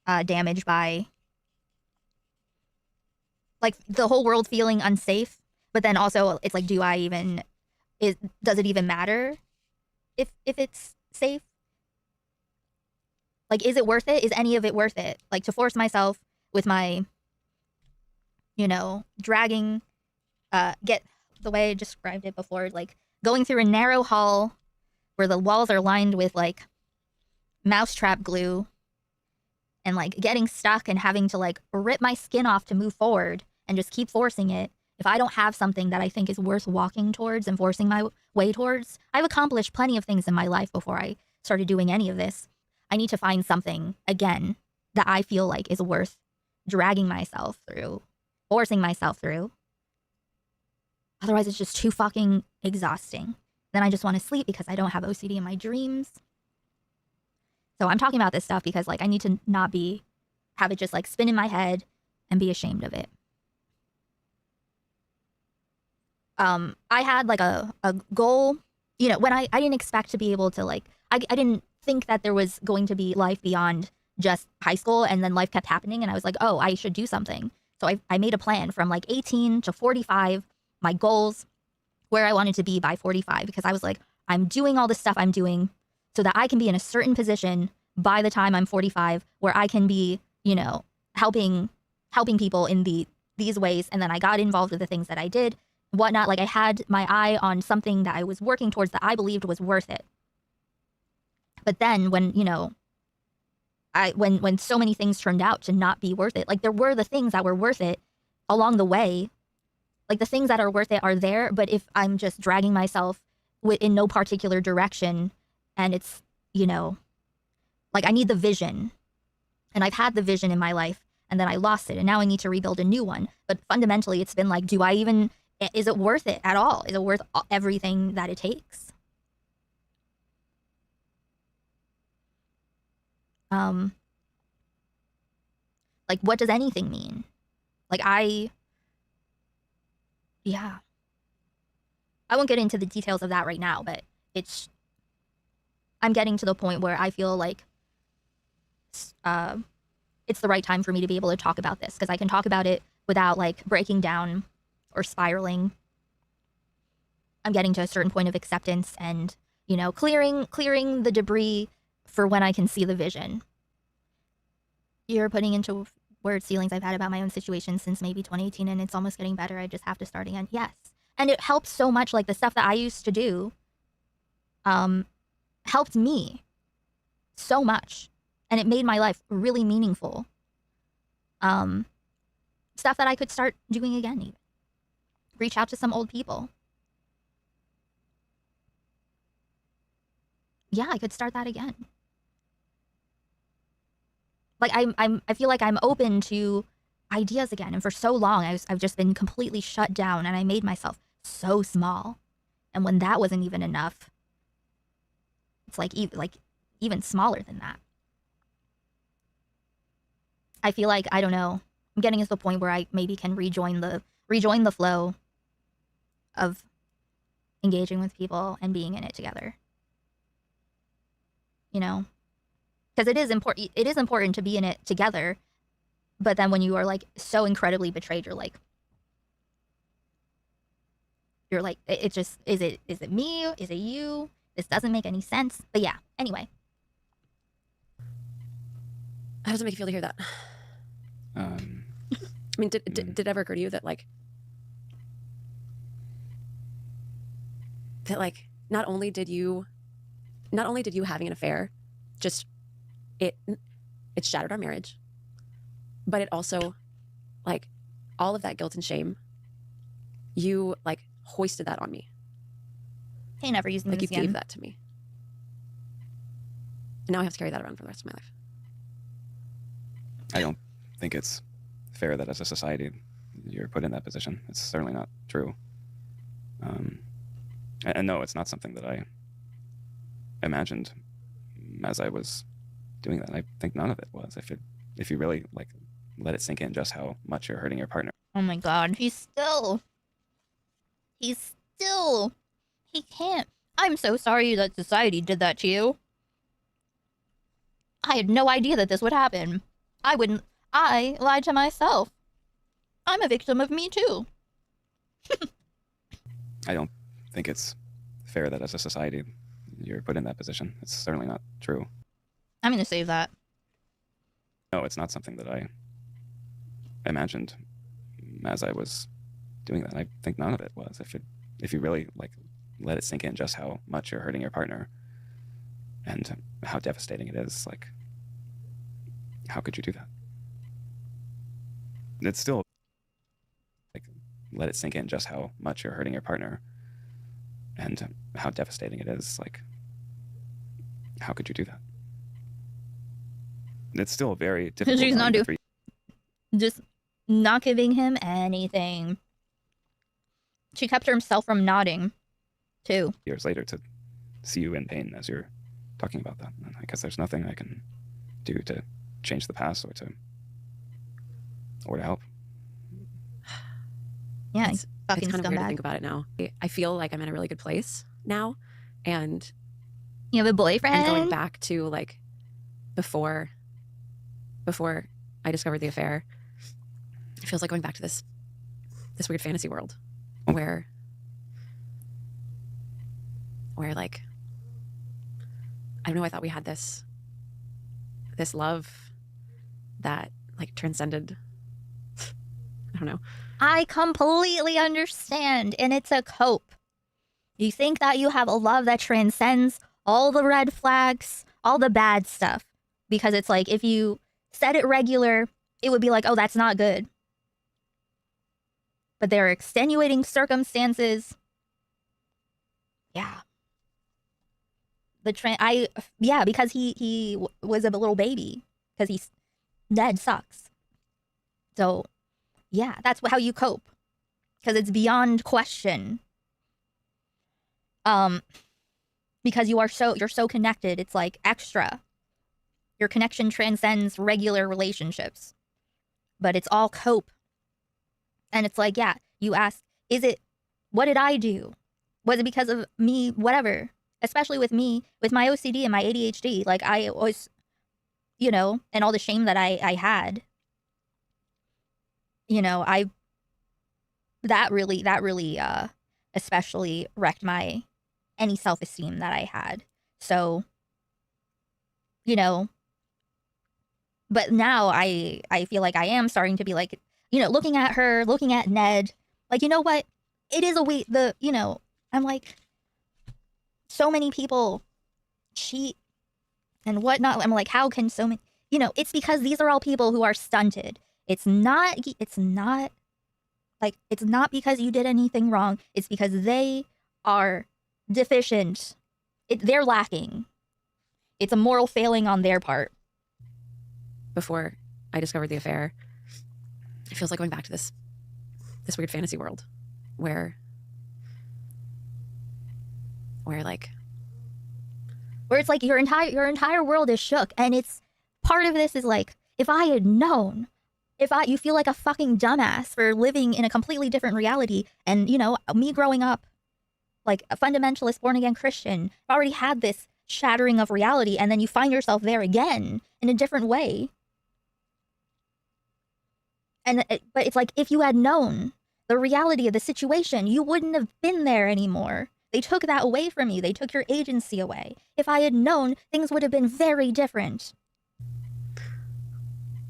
damaged by like the whole world feeling unsafe. But then also it's like, does it even matter if it's safe? Like, is it worth it? Is any of it worth it? Like to force myself with my, dragging, get the way I described it before, like going through a narrow hall where the walls are lined with like mousetrap glue and like getting stuck and having to like rip my skin off to move forward and just keep forcing it. If I don't have something that I think is worth walking towards and forcing my way towards, I've accomplished plenty of things in my life before I started doing any of this. I need to find something, again, that I feel like is worth dragging myself through, forcing myself through. Otherwise, it's just too fucking exhausting. Then I just want to sleep because I don't have OCD in my dreams. So I'm talking about this stuff because like I need to not have it just like spin in my head and be ashamed of it. I had like a goal, when I didn't expect to be able to like, I didn't think that there was going to be life beyond just high school, and then life kept happening and I was like, oh, I should do something. So I made a plan from like 18 to 45, my goals, where I wanted to be by 45, because I was like, I'm doing all this stuff I'm doing so that I can be in a certain position by the time I'm 45 where I can be, helping people in these ways. And then I got involved with the things that I did, whatnot. Like I had my eye on something that I was working towards that I believed was worth it. But then when, when so many things turned out to not be worth it, like there were the things that were worth it along the way. Like the things that are worth it are there, but if I'm just dragging myself in no particular direction, and it's, like I need the vision, and I've had the vision in my life, and then I lost it, and now I need to rebuild a new one. But fundamentally, it's been like, is it worth it at all? Is it worth everything that it takes? Like what does anything mean? Like I won't get into the details of that right now, but I'm getting to the point where I feel like it's the right time for me to be able to talk about this, because I can talk about it without like breaking down or spiraling. I'm getting to a certain point of acceptance and, clearing the debris for when I can see the vision. You're putting into words feelings I've had about my own situation since maybe 2018, and it's almost getting better. I just have to start again. Yes. And it helps so much. Like the stuff that I used to do helped me so much. And it made my life really meaningful. Stuff that I could start doing again, even. Reach out to some old people. Yeah, I could start that again. Like I feel like I'm open to ideas again. And for so long, I've just been completely shut down, and I made myself so small. And when that wasn't even enough, it's like even smaller than that. I feel like, I don't know, I'm getting to the point where I maybe can rejoin the flow of engaging with people and being in it together. Because it is important to be in it together. But then when you are like so incredibly betrayed, you're like, it just, is it me? Is it you? This doesn't make any sense. But yeah, anyway. How does it make you feel to hear that? I mean, did it ever occur to you that like not only did you having an affair just it shattered our marriage, but it also, like, all of that guilt and shame, you like hoisted that on me. Hey, never using Like, this you again. gave that to me. And now I have to carry that around for the rest of my life. I don't think it's fair that as a society you're put in that position. It's certainly not true. And no, it's not something that I imagined as I was doing that. I think none of it was. If you really like let it sink in just how much you're hurting your partner. Oh my god, he can't. I'm so sorry that society did that to you. I had no idea that this would happen. I lied to myself. I'm a victim of Me Too. I don't think it's fair that as a society you're put in that position. It's certainly not true. I'm gonna save that. No, it's not something that I imagined as I was doing that. I think none of it was. If you really like let it sink in just how much you're hurting your partner and how devastating it is, like, how could you do that? It's still like, let it sink in just how much you're hurting your partner and how devastating it is, like, how could you do that? It's still very difficult. She's not argument for just not giving him anything. She kept herself from nodding, too. years later to see you in pain as you're talking about that. And I guess there's nothing I can do to change the past or to help. Yeah, It's fucking kind of weird to scumbag. think about it now. I feel like I'm in a really good place now, and You have a boyfriend? and going back to like before I discovered the affair, it feels like going back to this weird fantasy world where like, I don't know, I thought we had this love that like transcended, I don't know. I completely understand, and it's a cope. You think that you have a love that transcends all the red flags, all the bad stuff, because it's like if you said it regular, it would be like, oh, that's not good. But there are extenuating circumstances. Yeah. Because he was a little baby, because Ned sucks. So, yeah, that's how you cope, because it's beyond question. Because you're so connected, it's like extra. Your connection transcends regular relationships, but it's all cope. And it's like, yeah, you ask, what did I do? Was it because of me? Whatever. Especially with me, with my OCD and my ADHD, like I always, and all the shame that I had, that really especially wrecked any self-esteem that I had. So, but now I feel like I am starting to be like, looking at her, looking at Ned, like, you know what? It is I'm like, so many people cheat and whatnot. I'm like, how can so many, it's because these are all people who are stunted. It's not because you did anything wrong. It's because they are deficient. They're lacking. It's a moral failing on their part. Before I discovered the affair, it feels like going back to this weird fantasy world where it's like your entire world is shook, and it's part of this is like, if I had known, you feel like a fucking dumbass for living in a completely different reality. And me growing up like a fundamentalist born again Christian, I've already had this shattering of reality, and then you find yourself there again in a different way. But it's like, if you had known the reality of the situation, you wouldn't have been there anymore. They took that away from you. They took your agency away. If I had known, things would have been very different.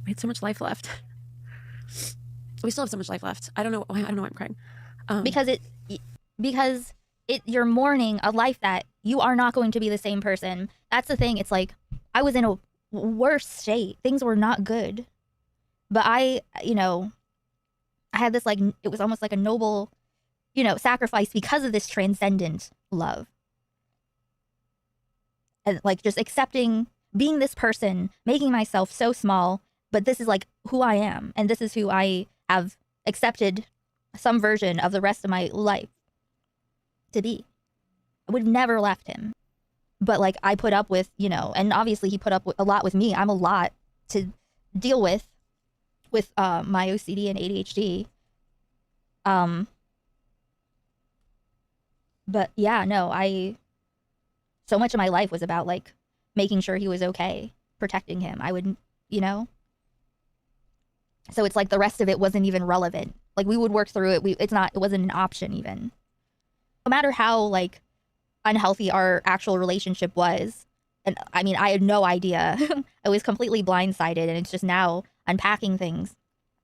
We had so much life left. We still have so much life left. I don't know why I'm crying. Because you're mourning a life that you are not going to be the same person. That's the thing. It's like, I was in a worse state. Things were not good. But I had this, like, it was almost like a noble, sacrifice because of this transcendent love. And like, just accepting being this person, making myself so small, but this is like who I am. And this is who I have accepted some version of the rest of my life to be. I would have never left him. But like, I put up with, and obviously he put up with a lot with me. I'm a lot to deal with my OCD and ADHD. But yeah, no, so much of my life was about like making sure he was okay, protecting him. I would, so it's like the rest of it wasn't even relevant. Like, we would work through it. It wasn't an option even. No matter how like unhealthy our actual relationship was. And I mean, I had no idea. I was completely blindsided, and it's just now unpacking things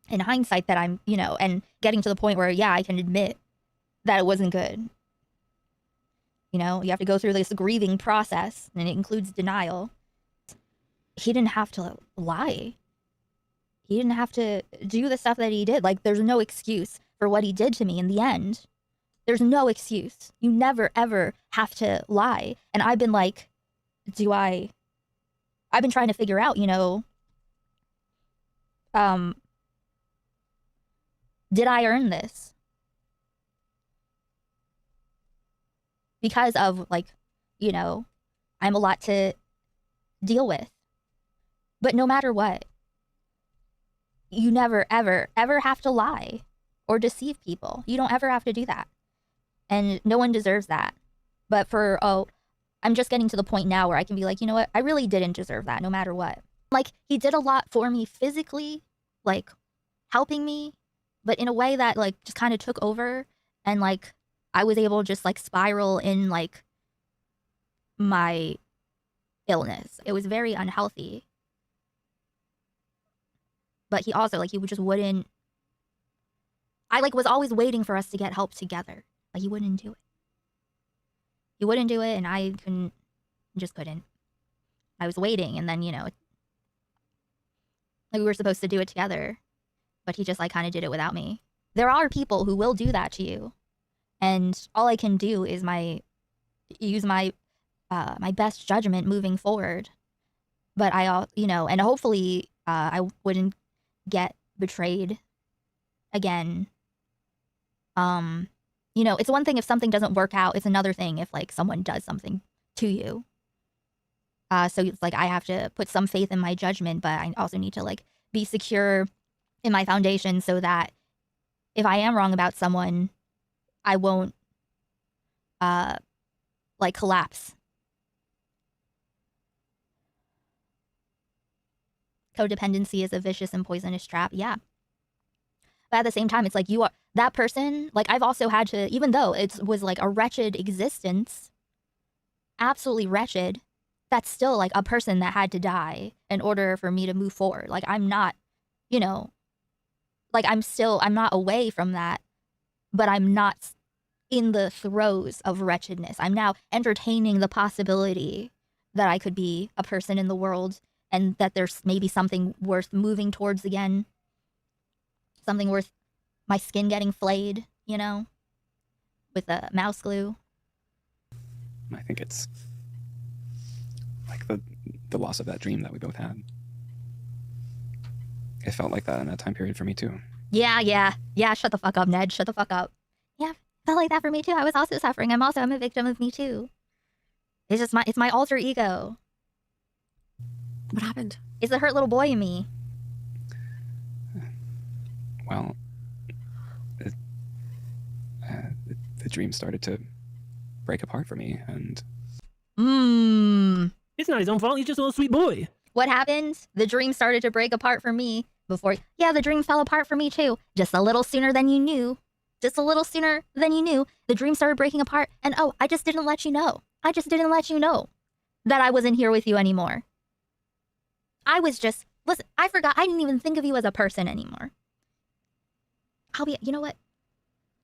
in hindsight that I'm, and getting to the point where, yeah, I can admit that it wasn't good. You have to go through this grieving process, and it includes denial. He didn't have to lie. He didn't have to do the stuff that he did. Like, there's no excuse for what he did to me in the end. There's no excuse. You never, ever have to lie. And I've been like, I've been trying to figure out, did I earn this? Because of, like, I'm a lot to deal with. But no matter what, you never, ever, ever have to lie or deceive people. You don't ever have to do that. And no one deserves that. But I'm just getting to the point now where I can be like, you know what? I really didn't deserve that, no matter what. Like, he did a lot for me physically, like, helping me, but in a way that, like, just kind of took over. And, like, I was able to just, like, spiral in, like, my illness. It was very unhealthy. But he also, like, he just wouldn't. I, like, was always waiting for us to get help together. Like, he wouldn't do it. He wouldn't do it, and I couldn't. I was waiting, and then, like, we were supposed to do it together, but he just, like, kind of did it without me. There are people who will do that to you, and all I can do is use my best judgment moving forward. But and hopefully I wouldn't get betrayed again. It's one thing if something doesn't work out. It's another thing if, like, someone does something to you. So it's like, I have to put some faith in my judgment, but I also need to, like, be secure in my foundation so that if I am wrong about someone, I won't, like, collapse. Codependency is a vicious and poisonous trap. Yeah. But at the same time, it's like, you are that person. Like, I've also had to, even though it was like a wretched existence, absolutely wretched, that's still, like, a person that had to die in order for me to move forward. Like, I'm not, like, I'm not away from that, but I'm not in the throes of wretchedness. I'm now entertaining the possibility that I could be a person in the world, and that there's maybe something worth moving towards again. Something worth my skin getting flayed, with a mouse glue. I think it's like the loss of that dream that we both had. It felt like that in that time period for me too. Yeah. Shut the fuck up, Ned. Shut the fuck up. Yeah, it felt like that for me too. I was also suffering. I'm a victim of Me Too. It's just it's my alter ego. What happened? It's the hurt little boy in me. Well, the dream started to break apart for me, and It's not his own fault. He's just a little sweet boy. What happened? The dream started to break apart for me before. Yeah, the dream fell apart for me too. Just a little sooner than you knew. Just a little sooner than you knew. The dream started breaking apart. And oh, I just didn't let you know. I just didn't let you know that I wasn't here with you anymore. I was just, listen, I forgot. I didn't even think of you as a person anymore. You know what?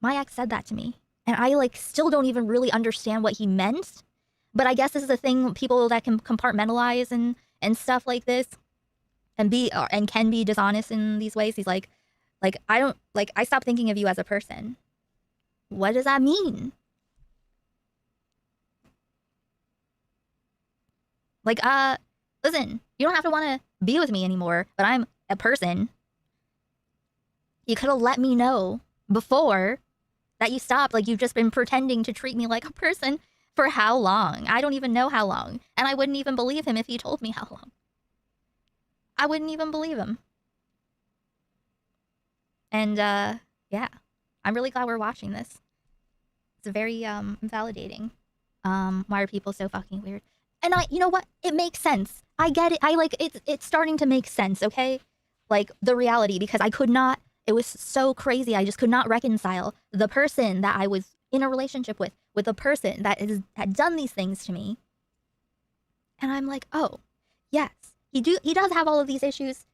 My ex said that to me. And I like still don't even really understand what he meant. But I guess this is the thing, people that can compartmentalize and stuff like this and can be dishonest in these ways. He's like, I stopped thinking of you as a person. What does that mean? Like, listen, you don't have to want to be with me anymore, but I'm a person. You could have let me know before that you stopped. Like, you've just been pretending to treat me like a person for how long? I don't even know how long. And I wouldn't even believe him if he told me how long. I wouldn't even believe him. And, yeah. I'm really glad we're watching this. It's very, validating. Why are people so fucking weird? And you know what? It makes sense. I get it. It's starting to make sense, okay? Like, the reality, because I could not, it was so crazy. I just could not reconcile the person that I was in a relationship with a person that had done these things to me. And I'm like, oh, yes, he does have all of these issues.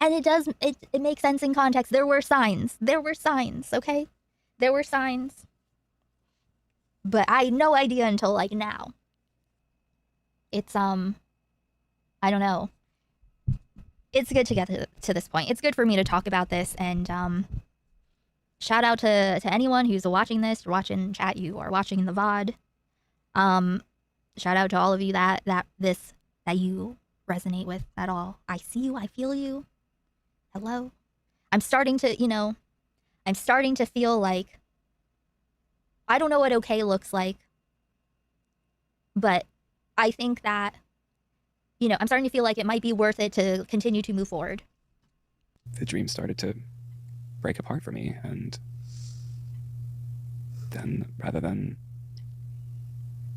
And it makes sense in context. There were signs, okay? There were signs. But I had no idea until like now. It's, I don't know. It's good to get to this point. It's good for me to talk about this, and shout out to anyone who's watching this, or watching chat, you are watching the VOD. Shout out to all of you that you resonate with at all. I see you, I feel you. Hello. I'm starting to feel like I don't know what okay looks like, but I think that, I'm starting to feel like it might be worth it to continue to move forward. The dream started to break apart for me, and then rather than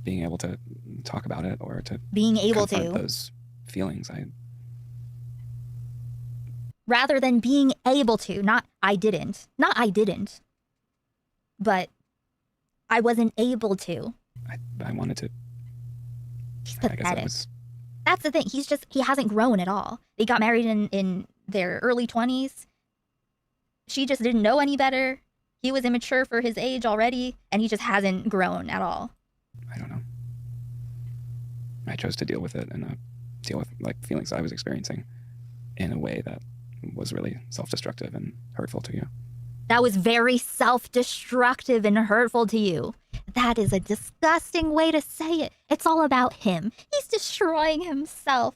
being able to talk about it or to being able to those feelings, rather than being able to, not I didn't, but I wasn't able to. I wanted to. He's I guess pathetic. That's the thing. He hasn't grown at all. They got married in their early 20s. She just didn't know any better. He was immature for his age already, and he just hasn't grown at all. I don't know. I chose to deal with it and deal with like feelings I was experiencing in a way that was really self-destructive and hurtful to you. That was very self-destructive and hurtful to you. That is a disgusting way to say it. It's all about him. He's destroying himself.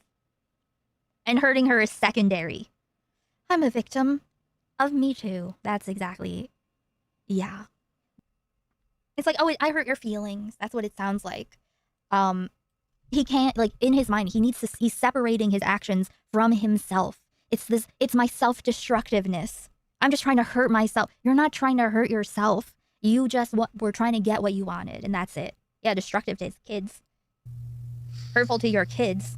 And hurting her is secondary. I'm a victim of Me Too. That's exactly, yeah. It's like, oh, I hurt your feelings. That's what it sounds like. He can't, like, in his mind, he's separating his actions from himself. It's my self-destructiveness. I'm just trying to hurt myself. You're not trying to hurt yourself. You just were trying to get what you wanted, and that's it. Yeah, destructive to his kids. Hurtful to your kids.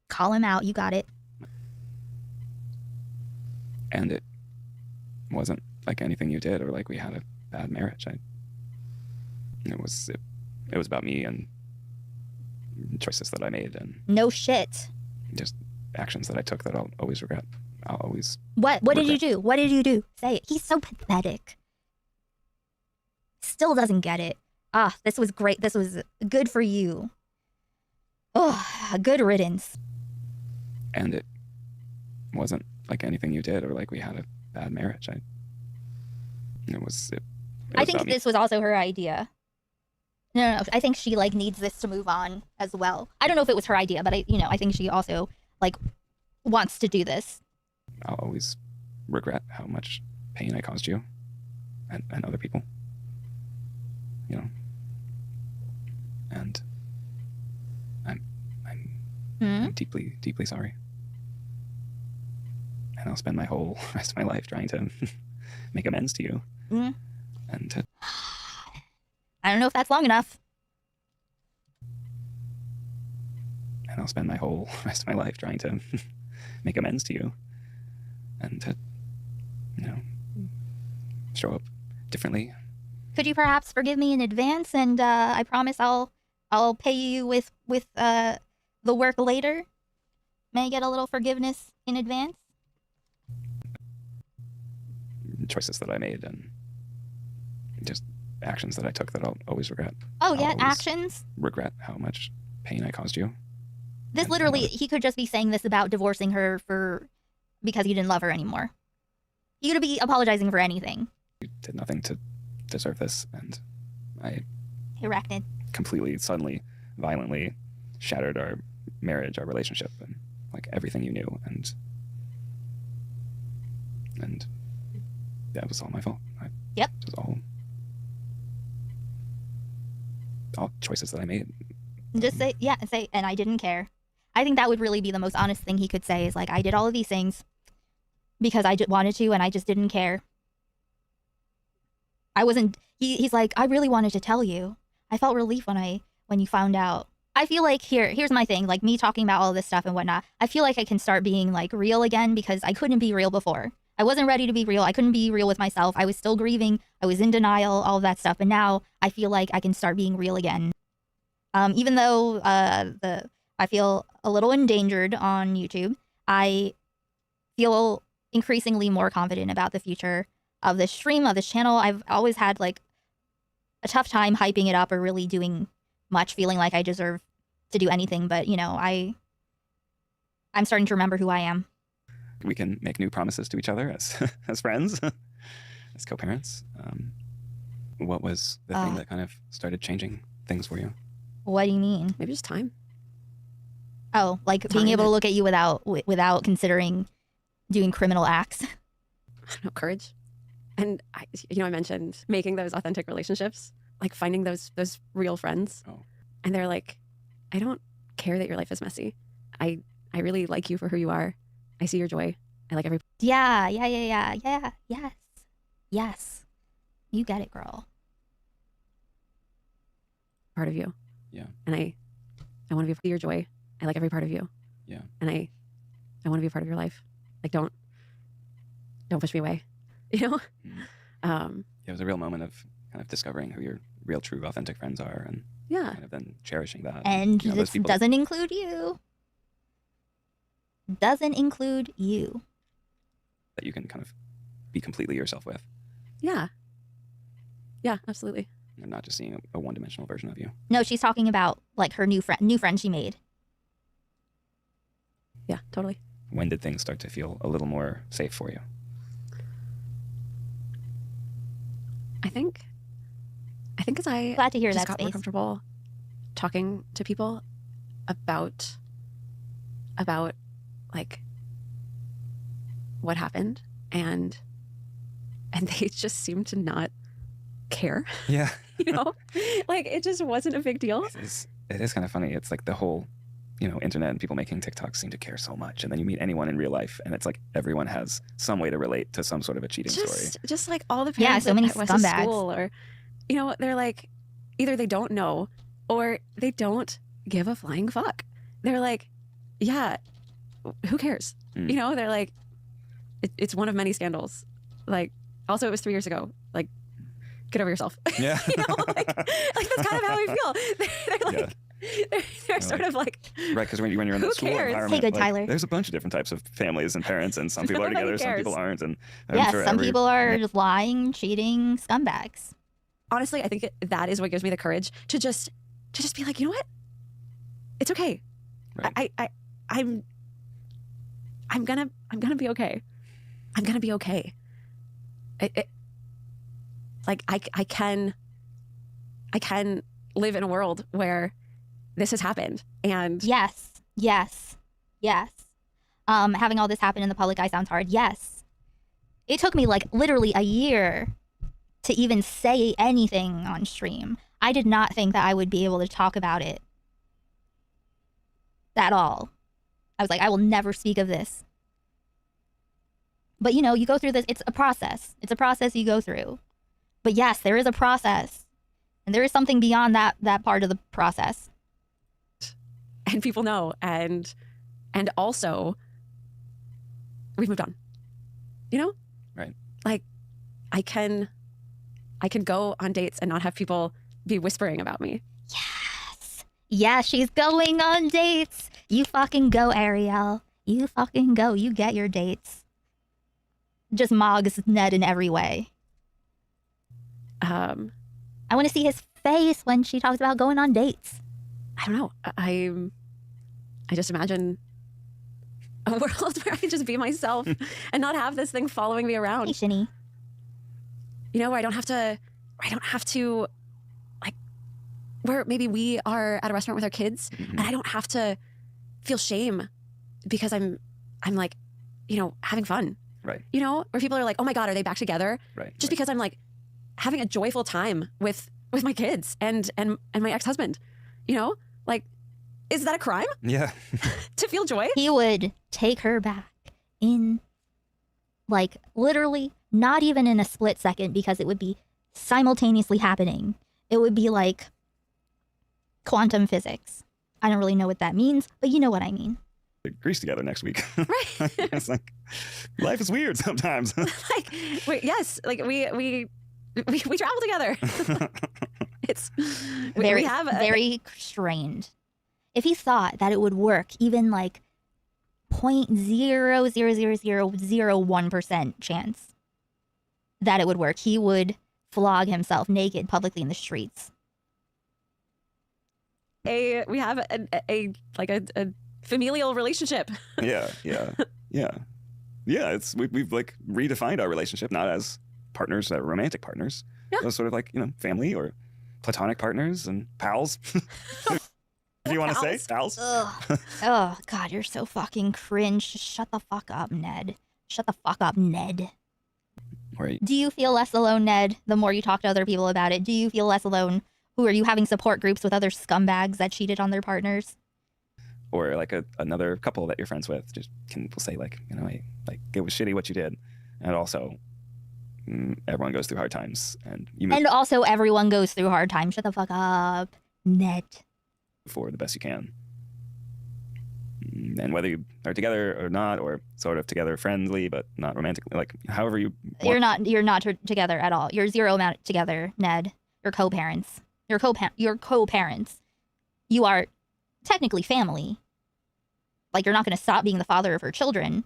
Call him out. You got it. And it wasn't like anything you did or like we had a bad marriage. It was about me and choices that I made and no shit. just actions that I took that I'll always regret. I'll always. What did you do? What did you do? Say it. He's so pathetic. Still doesn't get it. This was great. This was good for you. Oh, good riddance. And it wasn't like anything you did or like we had a bad marriage. I think this was also her idea. No. I think she like needs this to move on as well. I don't know if it was her idea, but I think she also like wants to do this. I'll always regret how much pain I caused you and other people. And I'm deeply, deeply sorry. And I'll spend my whole rest of my life trying to make amends to you. And I don't know if that's long enough. and I'll spend my whole rest of my life trying to make amends to you and to, you know, show up differently. Could you perhaps forgive me in advance, and I promise I'll pay you with the work later? May I get a little forgiveness in advance? Choices that I made and just actions that I took that I'll always regret. Oh, I'll yeah, always actions? regret how much pain I caused you. This And literally, how he could just be saying this about divorcing her because he didn't love her anymore. He could be apologizing for anything. you did nothing to deserve this, and I Erected. completely, suddenly, violently shattered our marriage, our relationship, and like everything you knew, and that was all my fault. Yep. It was all choices that I made. Just say, yeah, say, and I didn't care. I think that would really be the most honest thing he could say is like, I did all of these things because I just wanted to and I just didn't care. I wasn't, he's like, I really wanted to tell you. I felt relief when you found out. I feel like here's my thing, like me talking about all this stuff and whatnot. I feel like I can start being like real again because I couldn't be real before. I wasn't ready to be real. I couldn't be real with myself. I was still grieving. I was in denial, all of that stuff. But now I feel like I can start being real again. Even though I feel a little endangered on YouTube, I feel increasingly more confident about the future of this stream, of this channel. I've always had like a tough time hyping it up or really doing much, feeling like I deserve to do anything. But, you know, I'm starting to remember who I am. We can make new promises to each other as as friends, as co-parents. What was the thing that kind of started changing things for you? What do you mean? Maybe just time. Oh, like being able to look at you without considering doing criminal acts. I don't know, courage. And I mentioned making those authentic relationships, like finding those real friends. Oh. And they're like, I don't care that your life is messy. I really like you for who you are. I see your joy. I like every Yeah. Yes. You get it, girl. part of you. Yeah. And I want to be your joy. I like every part of you. Yeah. And I want to be a part of your life. Like, don't push me away. You know? It was a real moment of kind of discovering who your real, true, authentic friends are, and Yeah. kind of then cherishing that. And you know, those this people doesn't include you. Doesn't include you. that you can kind of be completely yourself with, Yeah. Yeah, absolutely. and not just seeing a one-dimensional version of you. No, she's talking about like her new friend she made. Yeah, totally. When did things start to feel a little more safe for you? I think as I Glad to hear just that got more space. comfortable talking to people about like what happened, and they just seemed to not care. Yeah. You know, like it just wasn't a big deal. It is kind of funny. It's like the whole, internet and people making TikToks seem to care so much, and then you meet anyone in real life, and it's like everyone has some way to relate to some sort of a cheating story. Just like all the Yeah, parents so many that went to scumbags. school, or they're like, either they don't know or they don't give a flying fuck. They're like, yeah, who cares? Mm. They're like, it's one of many scandals. Like, also it was 3 years ago. Like, get over yourself. Yeah. like that's kind of how we feel. They're like, they're sort of like, Right, because when you're in Who that school cares? environment, Hey, good like, Tyler. there's a bunch of different types of families and parents, and some people are Nobody together, some people cares. aren't, and I'm Yes, sure some people are just lying, cheating, scumbags. honestly, I think that is what gives me the courage to just be like, you know what? It's okay. Right. I'm gonna be okay. I'm gonna be okay. I can live in a world where this has happened, and Yes. Having all this happen in the public eye sounds hard. Yes. It took me like literally a year to even say anything on stream. I did not think that I would be able to talk about it at all. I was like, I will never speak of this. But you go through this. It's a process. It's a process you go through. But yes, there is a process. And there is something beyond that part of the process. and people know, and also we've moved on. You know? Right. Like I can go on dates and not have people be whispering about me. Yes. Yeah, she's going on dates. You fucking go, Ariel. You fucking go. You get your dates. Just mogs Ned in every way. I I want to see his face when she talks about going on dates. don't know. I just imagine a world where I can just be myself and not have this thing following me Hey, around. Shinny. You know, where I don't have to like, where maybe we are at a restaurant with our kids and I don't have to feel shame because I'm like, you know, having fun. Right. You know, where people are like, oh my God, are they back together? Right. Just because I'm like having a joyful time with my kids and my ex-husband. You know, like, is that a crime Yeah. to feel joy? He would take her back in, like, literally not even in a split second because it would be simultaneously happening. It would be like quantum physics. I don't really know what that means, but you know what I mean. Grease together next week. Right. It's like life is weird sometimes. Like, yes, like we travel together. It's Very, we have very strained. If he thought that it would work, even like 0.00001% chance that it would work, he would flog himself naked publicly in the streets. we have a familial relationship. Yeah. It's we've like redefined our relationship not as partners, romantic partners. Yeah. As sort of like, you know, family or platonic partners and pals. If you want to say pals. Ugh. Oh, God, you're so fucking cringe. Just shut the fuck up, Ned. Shut the fuck up, Ned. Right. Do you feel less alone, Ned, the more you talk to other people about it? Do you feel less alone? Who are you having support groups with other scumbags that cheated on their partners? Or like another couple that you're friends with just will say like, you know, hey, like it was shitty what you did. And also everyone goes through hard times and you move And also, everyone goes through hard times. Shut the fuck up, Ned. for the best you can. And whether you are together or not, or sort of together friendly, but not romantically, like however you want. You're not together at all. You're zero amount together, Ned. You're co-parents. You're co-parents. You are technically family. Like, you're not going to stop being the father of her children.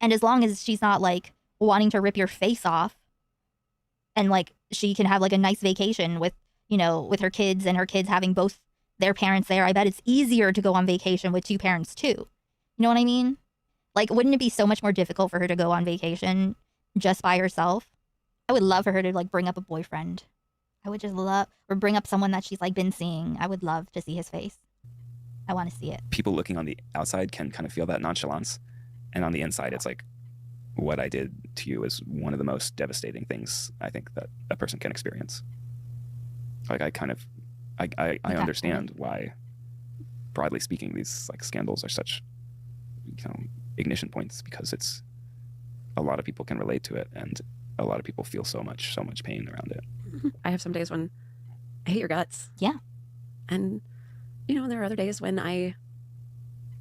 And as long as she's not like wanting to rip your face off, and like she can have like a nice vacation with, you know, with her kids and her kids having both their parents there, I bet it's easier to go on vacation with two parents too. You know what I mean? Like, wouldn't it be so much more difficult for her to go on vacation just by herself? I would love for her to like bring up a boyfriend. I would just love, or bring up someone that she's like been seeing. I would love to see his face. I want to see it. People looking on the outside can kind of feel that nonchalance. And on the inside, it's like, what I did to you is one of the most devastating things I think that a person can experience. Like, I understand why, broadly speaking, these like scandals are such, you know, ignition points, because it's a lot of people can relate to it, and a lot of people feel so much pain around it. I have some days when I hate your guts. Yeah. And, you know, there are other days when I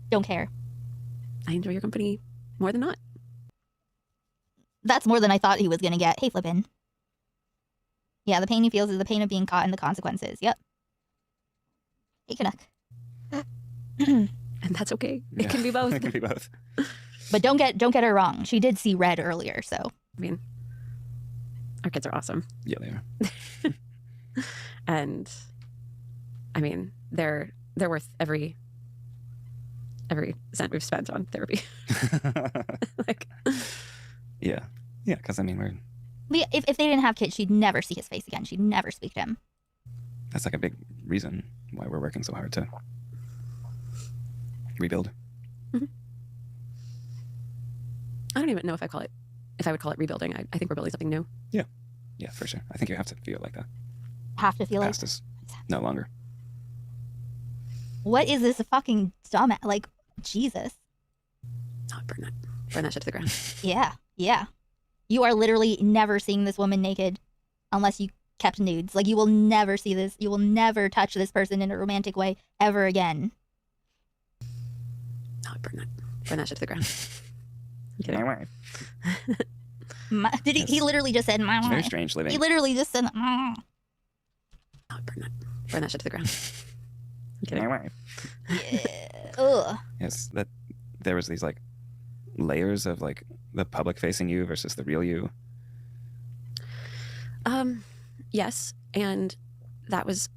Don't care. enjoy your company more than not. That's more than I thought he was going to get. Hey, Flippin. Yeah, the pain he feels is the pain of being caught and the consequences. Yep. Hey, Canuck. And that's okay. It can be both. It can be both. But don't get her wrong. She did see red earlier, so. I mean, our kids are awesome. Yeah, they are. And I mean, they're worth every cent we've spent on therapy. Like, yeah, because I mean, If they didn't have kids, she'd never see his face again. She'd never speak to him. that's like a big reason why we're working so hard to rebuild. I don't even know if I would call it rebuilding. I think we're building something new. Yeah, for sure. I think you have to feel like that. Have to feel like. Past is no longer. What is this fucking dumb? Like, Jesus. Oh, burn that shit to the ground. Yeah. You are literally never seeing this woman naked unless you kept nudes. Like, you will never see this. You will never touch this person in a romantic way ever again. Burn that shit to the ground. I'm kidding. My wife. Did he? He literally just said my It's very wife. strange living. He literally just said. Oh, burn that shit to the ground. I'm kidding. My wife. Yeah. Ugh. Yes, that there was these like layers of like the public facing you versus the real you. Yes, and that was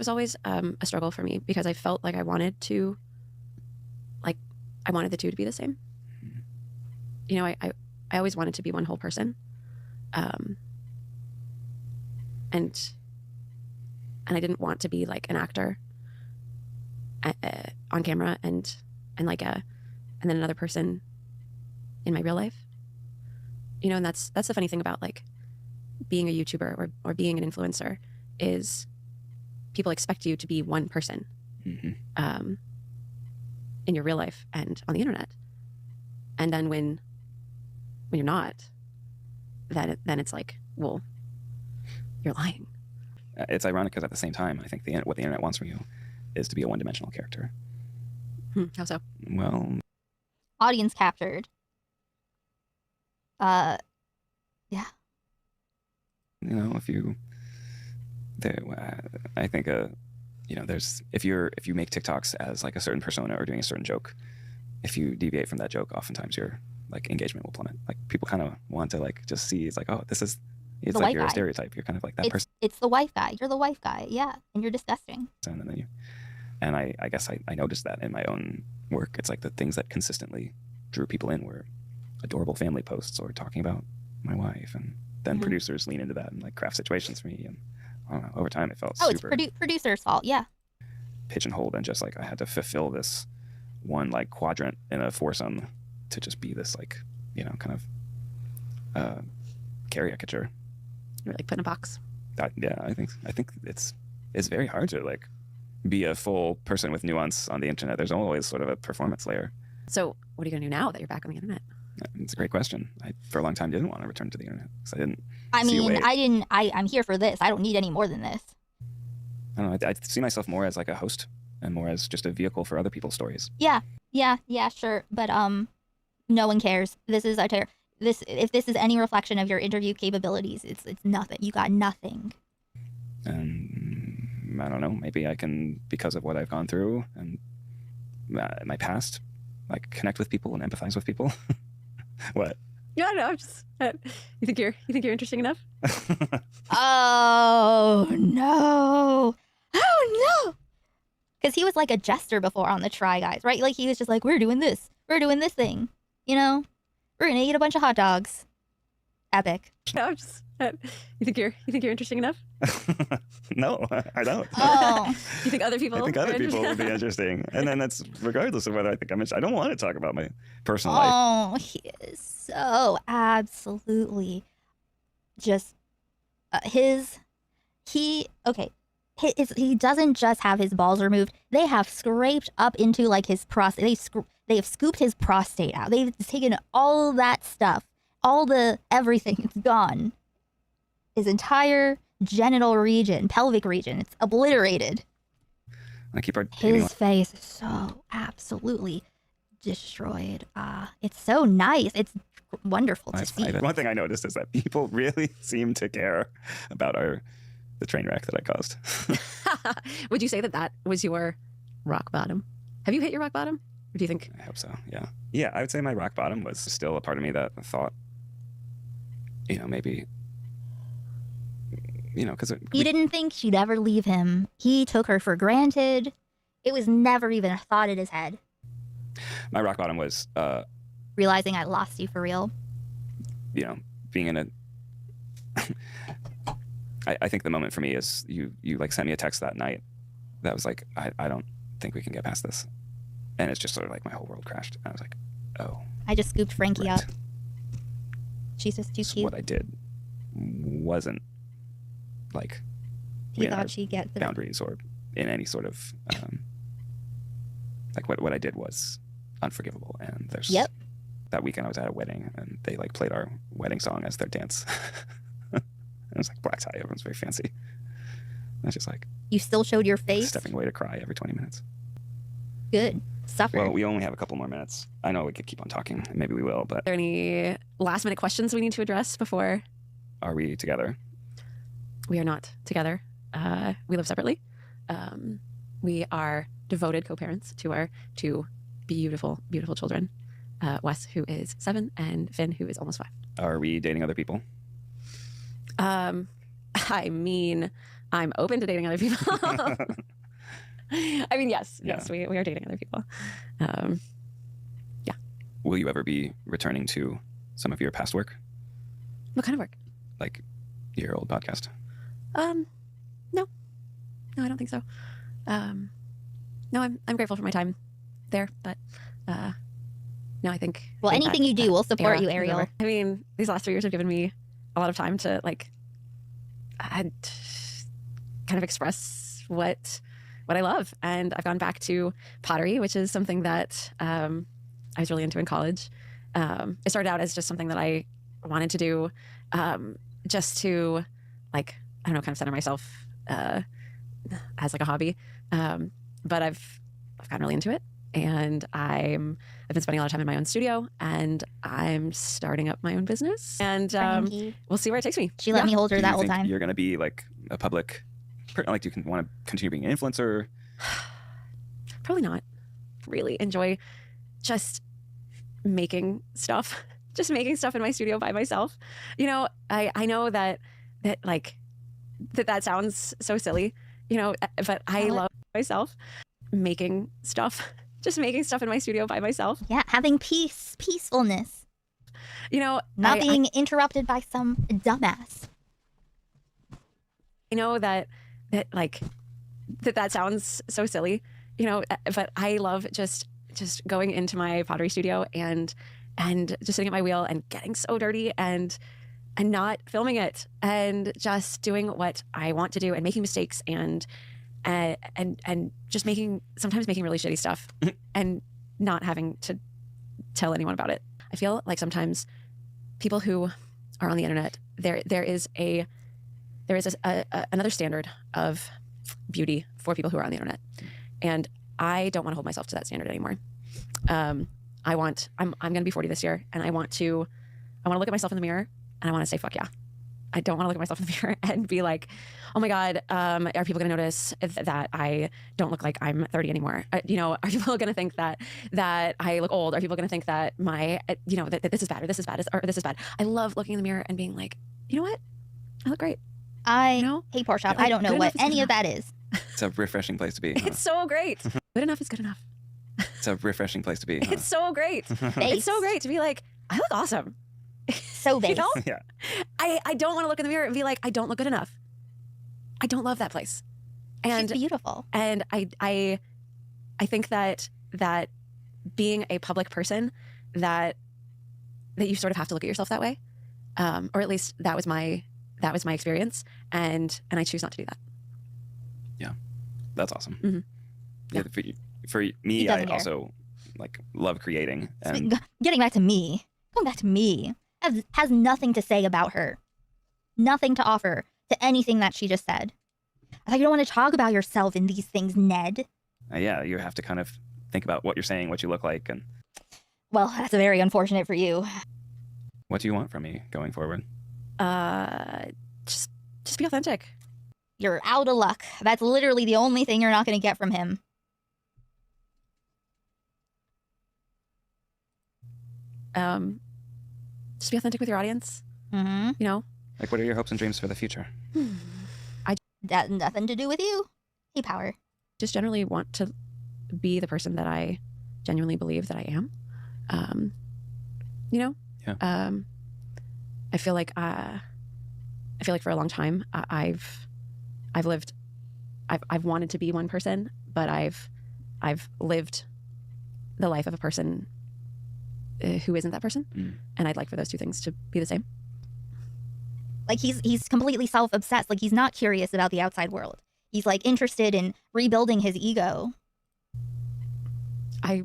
always a struggle for me because I felt like I wanted the two to be the same. You know, I always wanted to be one whole person, and I didn't want to be like an actor on camera and then another person in my real life. You know, and that's the funny thing about like being a YouTuber or being an influencer is people expect you to be one person in your real life and on the internet. And then when you're not, then it's like, well, you're lying. It's ironic because at the same time, I think what the internet wants from you is to be a one-dimensional character. How so? Well, Audience captured. Yeah. you know, I think you know, if you make TikToks as like a certain persona or doing a certain joke, if you deviate from that joke, oftentimes your like engagement will plummet. Like people kind of want to like just see, it's like, oh, it's The like white you're a guy. stereotype. You're kind of like that person, It's the wife guy. You're the wife guy. Yeah, and you're disgusting. and then I guess I noticed that in my own work. It's like the things that consistently drew people in were adorable family posts or talking about my wife, and then producers lean into that and like craft situations for me. And I don't know, over time it felt super It's producer's fault. Yeah. pigeonholed, and just like I had to fulfill this one like quadrant in a foursome to just be this like, you know, kind of caricature. You're like put in a box. Yeah, I think it's very hard to like be a full person with nuance on the internet. There's always sort of a performance layer. So what are you gonna do now that you're back on the internet? It's a great question. I for a long time didn't want to return to the internet because I didn't. I see a mean, way. I'm here for this. I don't need any more than this. I don't know. I see myself more as like a host and more as just a vehicle for other people's stories. Yeah, sure. But no one cares. This is if this is any reflection of your interview capabilities, it's nothing. You got nothing. And I don't know. Maybe I can, because of what I've gone through and my past, like connect with people and empathize with people. What? Yeah, no, I'm just. You think you're interesting enough? Oh no! Oh no! Because he was like a jester before on the Try Guys, right? Like he was just like, we're doing this thing, you know? We're gonna eat a bunch of hot dogs. Epic. No, I'm just. You think you're interesting enough? No, I don't. Oh. You think other people? I think other people would be interesting, and then that's regardless of whether I think I'm interested. I don't want to talk about my personal life. Oh, he is so absolutely just he doesn't just have his balls removed. They have scraped up into like his prostate. They have scooped his prostate out. They've taken all that stuff, all the everything. It's gone. His entire genital region, pelvic region, it's obliterated. I keep His face is so absolutely destroyed. It's so nice. It's wonderful to see. One thing I noticed is that people really seem to care about the train wreck that I caused. Would you say that was your rock bottom? Have you hit your rock bottom? Or do you think? I hope so. Yeah. Yeah, I would say my rock bottom was still a part of me that thought, you know, maybe, you know, because He didn't think she'd ever leave him. He took her for granted. It was never even a thought in his head. My rock bottom was, Realizing I lost you for real. you know, being in a. I think the moment for me is you like sent me a text that night that was like, I don't think we can get past this. And it's just sort of like my whole world crashed. I was like, oh. I just scooped Frankie right. up. She's just too So cute. what I did wasn't like He in our thought she'd get the boundaries or in any sort of like what I did was unforgivable. And there's that weekend I was at a wedding and they like played our wedding song as their dance. And it was like black tie, everyone's very fancy. I was just like You still showed your face? stepping away to cry every 20 minutes. Good. Suffer. Well, we only have a couple more minutes. I know we could keep on talking. Maybe we will, but Are there any last minute questions we need to address before? are we together? We are not together. We live separately. We are devoted co-parents to our two beautiful, beautiful children. Wes, who is 7, and Finn, who is almost 5. Are we dating other people? I mean, I'm open to dating other people. I mean, yes, we are dating other people. Will you ever be returning to some of your past work, What kind of work? like your old podcast? No, I don't think so. No, I'm grateful for my time there, but no, I think. Well, anything you do, we'll support you, Ariel. I mean, these last 3 years have given me a lot of time to kind of express what I love, and I've gone back to pottery, which is something that I was really into in college. It started out as just something that I wanted to do, just to I don't know, kind of center myself as a hobby. But I've gotten really into it, and I've been spending a lot of time in my own studio, and I'm starting up my own business, and Frankie. we'll see where it takes me. She let me hold her Do that you whole think time. you're going to be like a public, do you can want to continue being an influencer? Probably not. Really enjoy just making stuff, in my studio by myself. You know, I know that sounds so silly, you know, but I love myself making stuff, just making stuff in my studio by myself. Yeah, having peacefulness, You know, not being interrupted by some dumbass. I know that sounds so silly, you know, but I love just going into my pottery studio and just sitting at my wheel and getting so dirty and not filming it and just doing what I want to do and making mistakes and just sometimes making really shitty stuff and not having to tell anyone about it. I feel like sometimes people who are on the internet, there is another standard of beauty for people who are on the internet, and I don't want to hold myself to that standard anymore. I'm going to be 40 this year, and I want to look at myself in the mirror and I want to say, fuck yeah. I don't want to look at myself in the mirror and be like, oh my God, are people going to notice that I don't look like I'm 30 anymore? You know, are people going to think that I look old? Are people going to think that that this is bad or this is bad or this is bad? I love looking in the mirror and being like, you know what? I look great. I hate pork chop. I don't know good what enough is any good of that is. It's a refreshing place to be. Huh? It's so great. Good enough is good enough. It's a refreshing place to be. Huh? It's so great. It's so great to be like, I look awesome. So base. You know? Yeah. I don't want to look in the mirror and be like, I don't look good enough. I don't love that place. And She's beautiful. And I think that being a public person, that you sort of have to look at yourself that way, or at least that was my experience, and I choose not to do that. Yeah, that's awesome. Mm-hmm. Yeah. For me, I also love creating. And Going back to me, has nothing to say about her. Nothing to offer to anything that she just said. I thought you don't want to talk about yourself in these things, Ned. yeah, you have to kind of think about what you're saying, what you look like, and Well, that's very unfortunate for you. what do you want from me going forward? Just be authentic. You're out of luck. That's literally the only thing you're not going to get from him. Just be authentic with your audience. Mm-hmm. You know, What are your hopes and dreams for the future? That has nothing to do with you. Hey, Power. just generally want to be the person that I genuinely believe that I am. You know. Yeah. I feel like for a long time I've wanted to be one person, but I've lived the life of a person who isn't that person, and I'd like for those two things to be the same. Like he's completely self-obsessed. Like he's not curious about the outside world. He's like interested in rebuilding his ego. Yeah.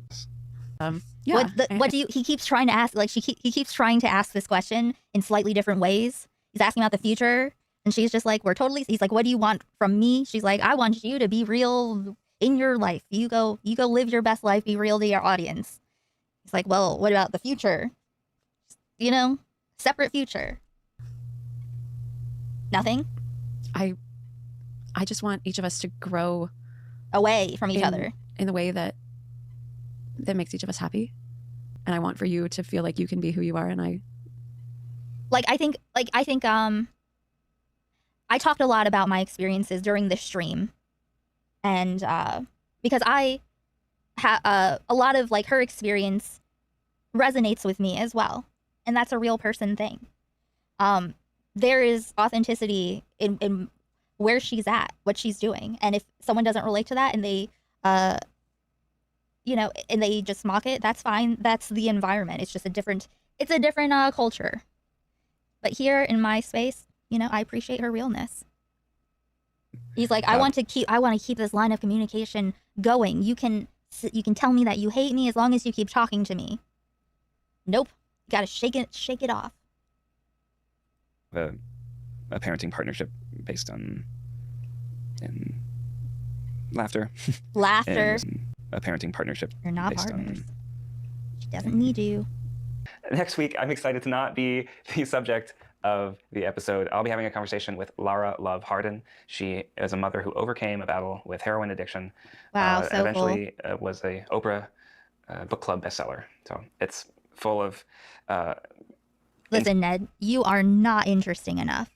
What do you? He keeps trying to ask. Like he keeps trying to ask this question in slightly different ways. He's asking about the future, and she's just like, "We're totally." He's like, "What do you want from me?" She's like, "I want you to be real in your life. You go live your best life, be real to your audience. He's like, well, what about the future? You know, separate future. Nothing? I just want each of us to grow Away from each other. in the way that makes each of us happy. And I want for you to feel like you can be who you are. And I think I talked a lot about my experiences during this stream, and because a lot of like her experience resonates with me as well, and that's a real person thing. There is authenticity in where she's at, what she's doing, and if someone doesn't relate to that and they and they just mock it, that's fine. That's the environment. It's just a different culture. But here in my space, I appreciate her realness. He's like, I want to keep this line of communication going. You can tell me that you hate me as long as you keep talking to me. Nope. You gotta shake it off. A parenting partnership based on laughter. Laughter. And a parenting partnership. You're not based partners. She doesn't need you. Next week, I'm excited to not be the subject of the episode. I'll be having a conversation with Lara Love Hardin. She is a mother who overcame a battle with heroin addiction. Wow, and so eventually was a Oprah book club bestseller. So it's full of... Listen, Ned, you are not interesting enough.